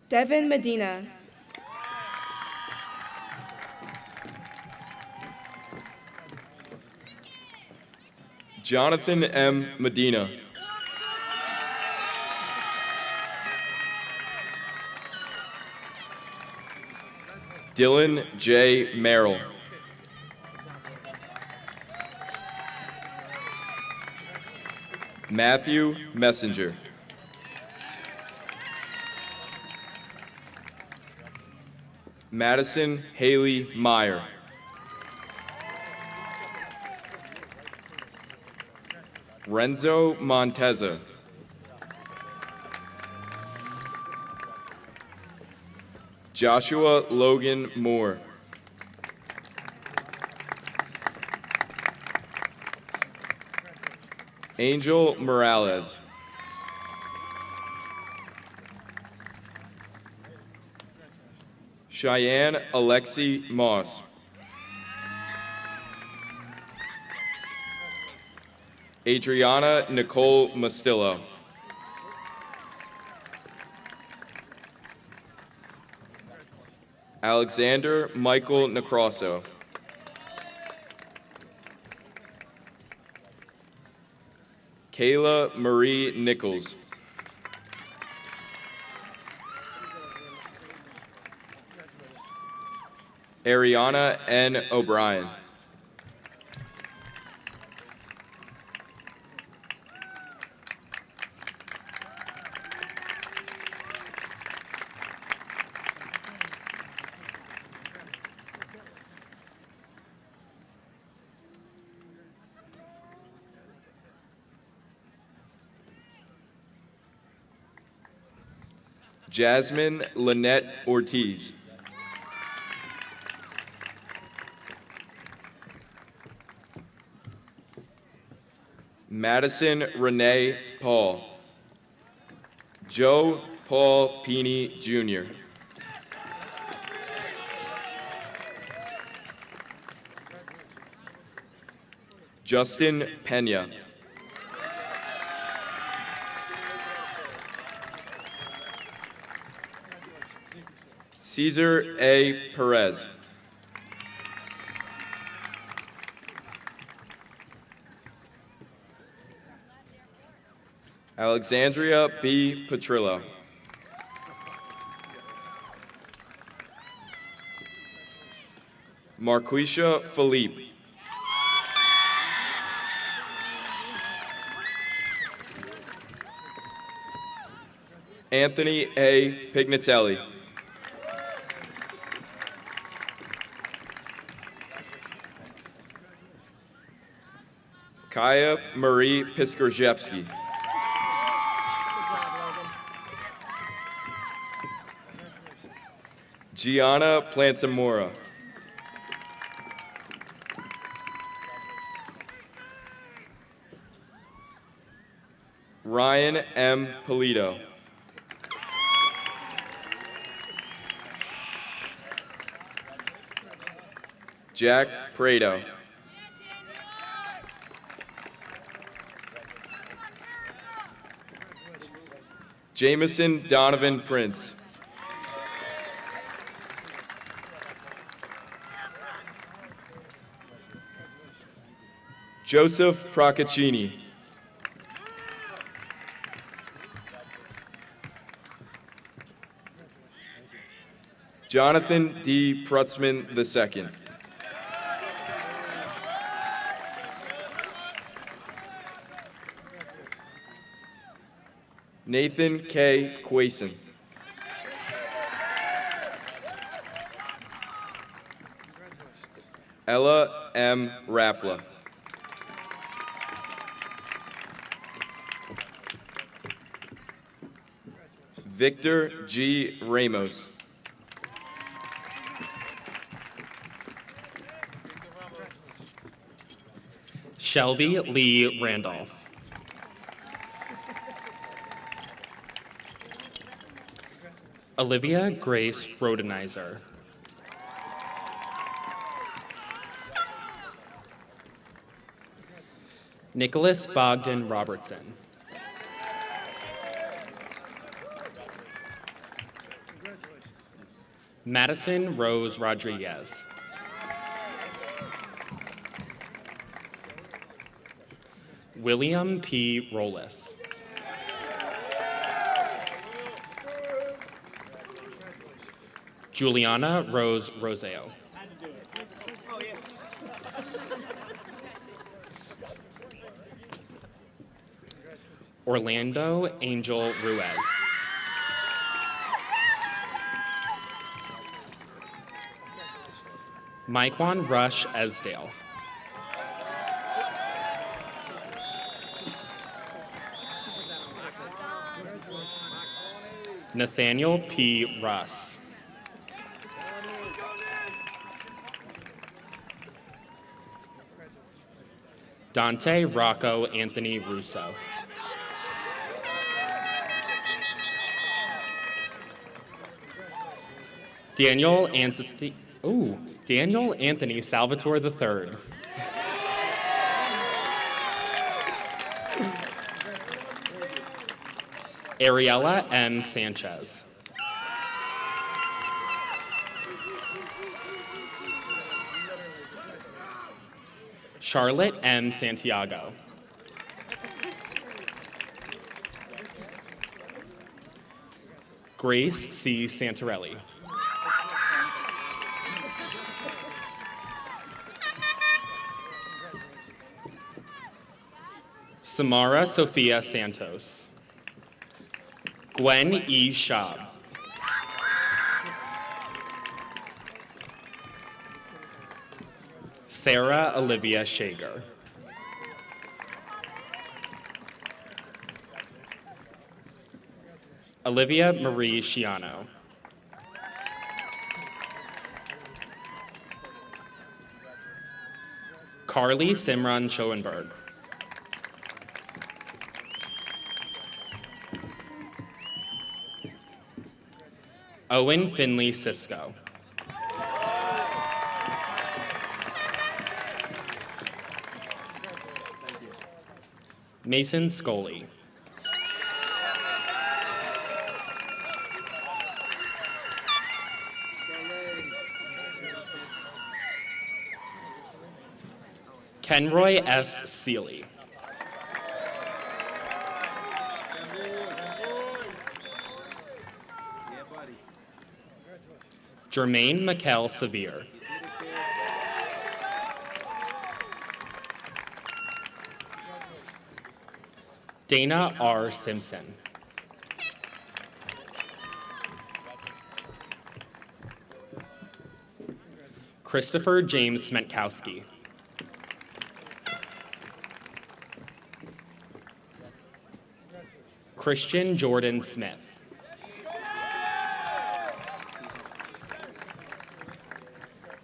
Devin Medina. Jonathan M. Medina. Dylan J. Merrill. Matthew Messenger. Madison Haley Meyer. Renzo Monteza. Joshua Logan Moore. Angel Morales. Cheyenne Alexi Moss. Adriana Nicole Mastillo. Alexander Michael Necrosso. Kayla Marie Nichols. Ariana N. O'Brien. Jasmine Lynette Ortiz. Madison Renee Paul. Joe Paul Peeney, Jr. Justin Pena. Cesar A. Perez. Alexandria B. Petrillo. Marquisha Philippe. Anthony A. Pignatelli. Kaya Marie Piskorjevsky. Gianna Plantamora. Ryan M. Polito. Jack Prado. Jameson Donovan Prince. Joseph Procaccini. Jonathan D. Prutzman II. Nathan K. Quason. Ella M. Raffla. Victor G. Ramos. Shelby Lee Randolph. Olivia Grace Rodenizer. Nicholas Bogdan Robertson. Madison Rose Rodriguez. William P. Rollis. Juliana Rose Roseo. Orlando Angel Ruiz. Mikewan Rush Esdale. Nathaniel P. Russ. Dante Rocco Anthony Russo. Daniel Anthony Salvatore III. Ariella M. Sanchez. Charlotte M. Santiago. Grace C. Santarelli. Samara Sophia Santos. Gwen E. Schaub. Sarah Olivia Shager. Olivia Marie Schiano. Carly Simran Schoenberg. Owen Finley Cisco. Mason Scully. Kenroy S. Seeley. Jermaine Mikkel Severe. Dana R. Simpson. Christopher James Smetkowski. Christian Jordan Smith.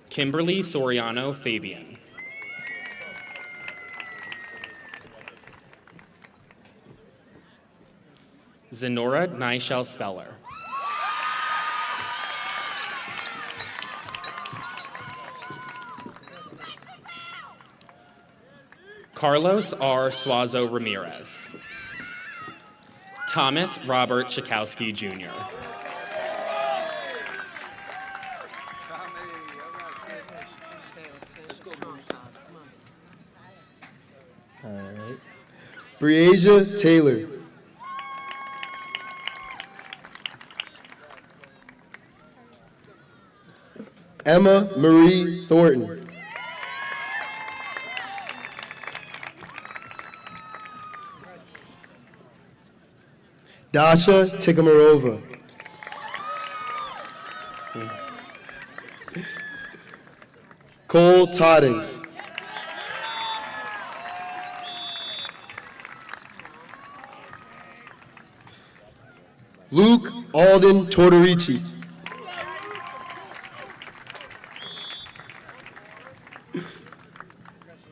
Kimberly Soriano Fabian. Zenora Nichelle Speller. Carlos R. Suazo Ramirez. Thomas Robert Chakowski, Jr. All right. Breasia Taylor. Emma Marie Thornton. Dasha Tikamarova. Cole Toddings. Luke Alden Tortorici.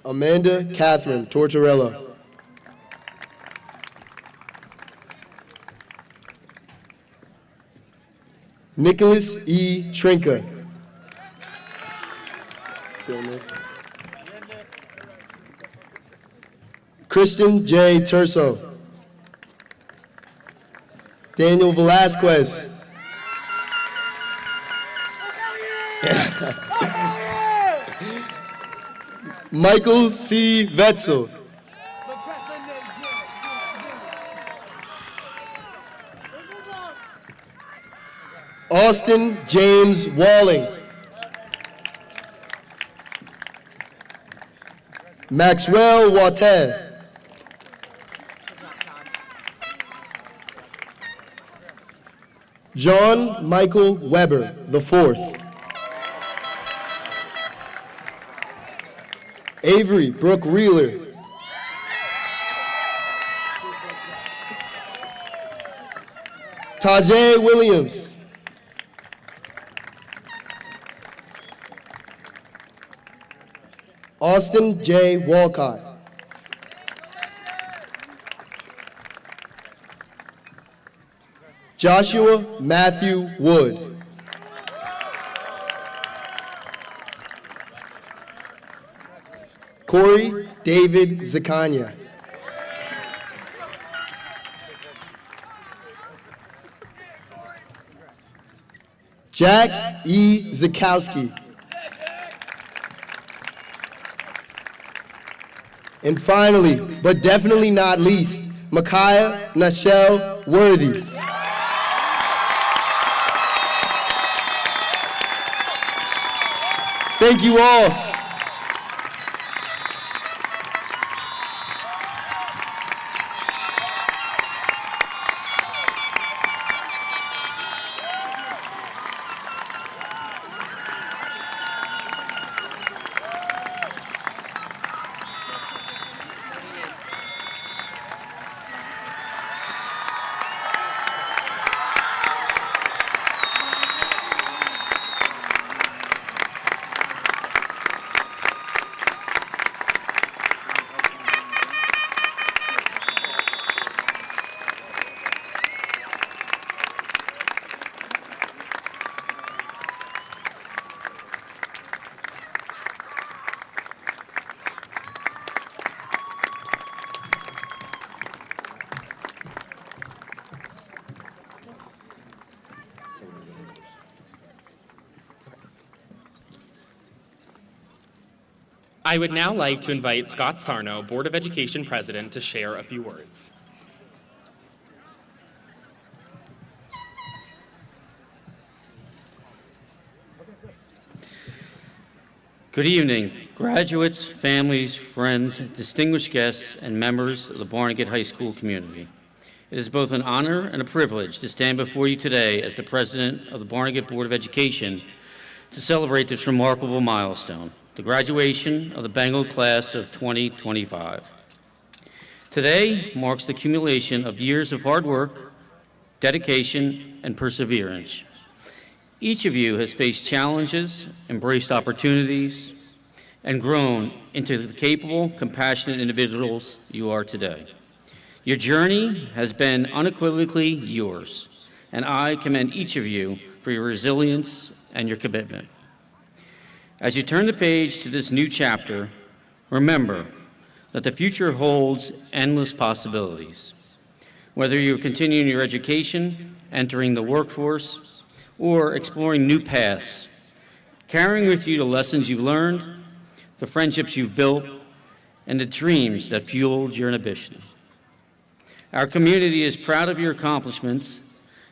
Amanda Catherine Tortorella. Nicholas E. Trinka. Christian J. Terso. Daniel Velasquez. Michael C. Vetzel. Austin James Walling. Maxwell Wattez. John Michael Weber, IV. Avery Brooke Reeler. Tajay Williams. Austin J. Walcott. Joshua Matthew Wood. Corey David Zakanya. Jack E. Zakowski. And finally, but definitely not least, Micaiah Nashel Worthy. Thank you all. I would now like to invite Scott Sarno, Board of Education President, to share a few words. Good evening, graduates, families, friends, distinguished guests, and members of the Barnegat High School community. It is both an honor and a privilege to stand before you today as the President of the Barnegat Board of Education to celebrate this remarkable milestone, the graduation of the Bengal class of 2025. Today marks the accumulation of years of hard work, dedication, and perseverance. Each of you has faced challenges, embraced opportunities, and grown into the capable, compassionate individuals you are today. Your journey has been unequivocally yours, and I commend each of you for your resilience and your commitment. As you turn the page to this new chapter, remember that the future holds endless possibilities. Whether you're continuing your education, entering the workforce, or exploring new paths, carrying with you the lessons you've learned, the friendships you've built, and the dreams that fueled your ambition. Our community is proud of your accomplishments,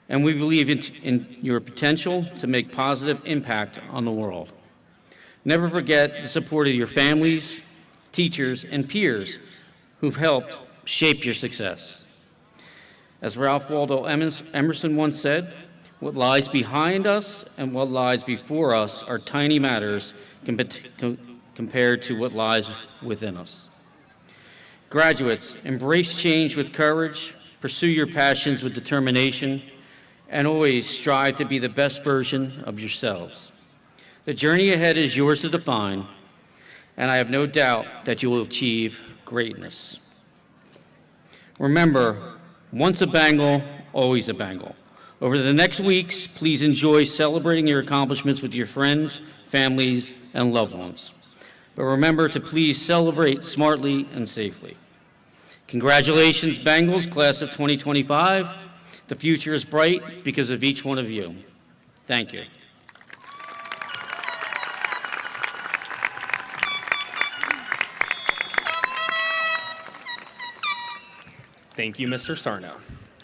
and we believe in your potential to make positive impact on the world. Never forget the support of your families, teachers, and peers who've helped shape your success. As Ralph Waldo Emerson once said, "What lies behind us and what lies before us are tiny matters compared to what lies within us." Graduates, embrace change with courage, pursue your passions with determination, and always strive to be the best version of yourselves. The journey ahead is yours to define, and I have no doubt that you will achieve greatness. Remember, once a Bengal, always a Bengal. Over the next weeks, please enjoy celebrating your accomplishments with your friends, families, and loved ones. But remember to please celebrate smartly and safely. Congratulations, Bengals, class of 2025. The future is bright because of each one of you. Thank you. Thank you, Mr. Sarno.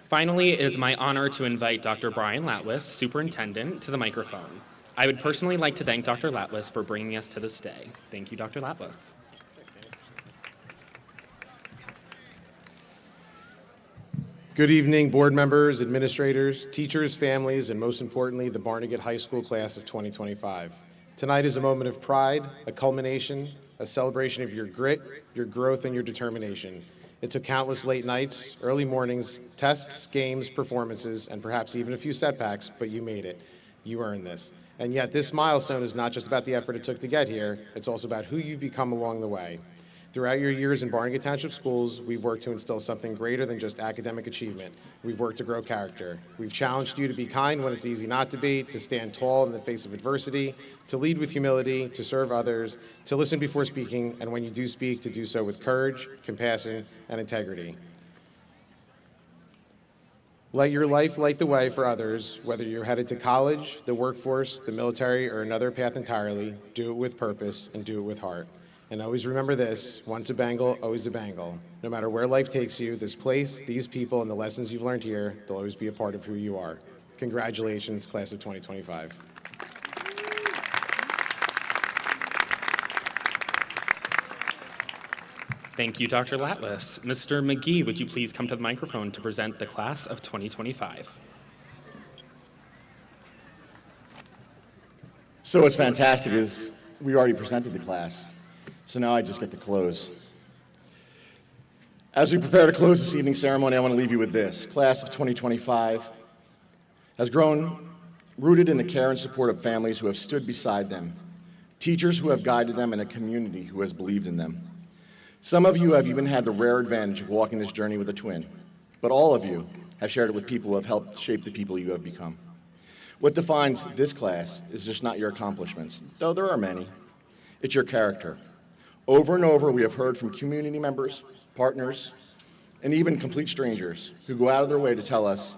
Finally, it is my honor to invite Dr. Brian Latwis, Superintendent, to the microphone. I would personally like to thank Dr. Latwis for bringing us to this day. Thank you, Dr. Latwis. Good evening, board members, administrators, teachers, families, and most importantly, the Barnegat High School class of 2025. Tonight is a moment of pride, a culmination, a celebration of your grit, your growth, and your determination. It took countless late nights, early mornings, tests, games, performances, and perhaps even a few setbacks, but you made it. You earned this. And yet this milestone is not just about the effort it took to get here, it's also about who you've become along the way. Throughout your years in Barnegat Township Schools, we've worked to instill something greater than just academic achievement. We've worked to grow character. We've challenged you to be kind when it's easy not to be, to stand tall in the face of adversity, to lead with humility, to serve others, to listen before speaking, and when you do speak, to do so with courage, compassion, and integrity. Let your life light the way for others, whether you're headed to college, the workforce, the military, or another path entirely. Do it with purpose and do it with heart. And always remember this, once a Bengal, always a Bengal. No matter where life takes you, this place, these people, and the lessons you've learned here, they'll always be a part of who you are. Congratulations, class of 2025. Thank you, Dr. Latlis. Mr. McGee, would you please come to the microphone to present the class of 2025? So what's fantastic is we already presented the class, so now I just get to close. As we prepare to close this evening's ceremony, I want to leave you with this. Class of 2025 has grown rooted in the care and support of families who have stood beside them, teachers who have guided them, and a community who has believed in them. Some of you have even had the rare advantage of walking this journey with a twin, but all of you have shared it with people who have helped shape the people you have become. What defines this class is just not your accomplishments, though there are many. It's your character. Over and over, we have heard from community members, partners, and even complete strangers who go out of their way to tell us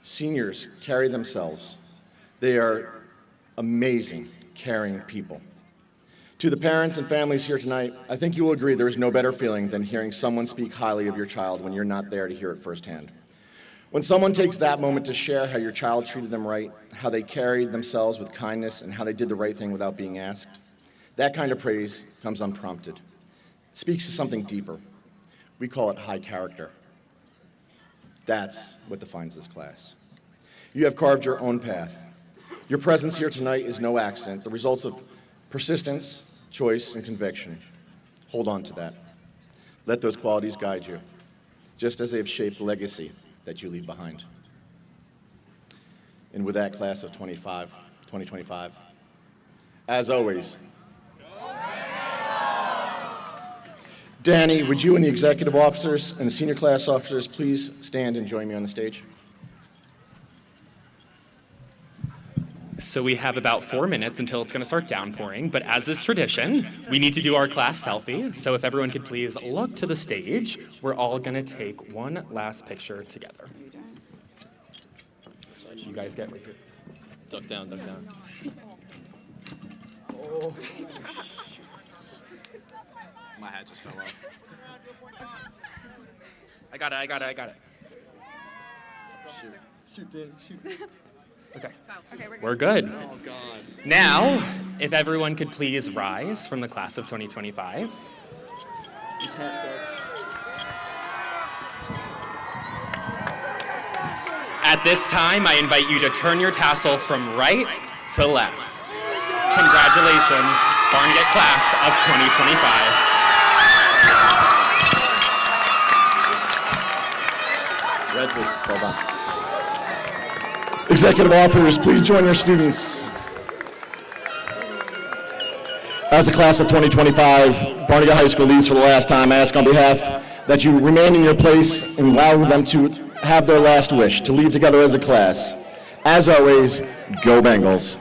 seniors carry themselves. They are amazing, caring people. To the parents and families here tonight, I think you will agree there is no better feeling than hearing someone speak highly of your child when you're not there to hear it firsthand. When someone takes that moment to share how your child treated them right, how they carried themselves with kindness, and how they did the right thing without being asked, that kind of praise comes unprompted. It speaks to something deeper. We call it high character. That's what defines this class. You have carved your own path. Your presence here tonight is no accident, the results of persistence, choice, and conviction. Hold on to that. Let those qualities guide you, just as they have shaped the legacy that you leave behind. And with that, class of 2025, as always, Danny, would you and the executive officers and the senior class officers please stand and join me on the stage? So we have about 4 minutes until it's going to start downpouring, but as is tradition, we need to do our class selfie. So if everyone could please look to the stage, we're all going to take one last picture together. You guys get right here. Duck down, duck down. Oh. My hat just fell off. I got it. Shoot, Dan, shoot. Okay. Okay, We're good. Oh, God. Now, if everyone could please rise from the class of 2025. His hat's up. At this time, I invite you to turn your tassel from right to left. Congratulations, Barnegat class of 2025. Congratulations, well done. Executive officers, please join your students. As the class of 2025, Barnegat High School leaves for the last time, I ask on behalf that you remain in your place and allow them to have their last wish, to leave together as a class. As always, go Bengals.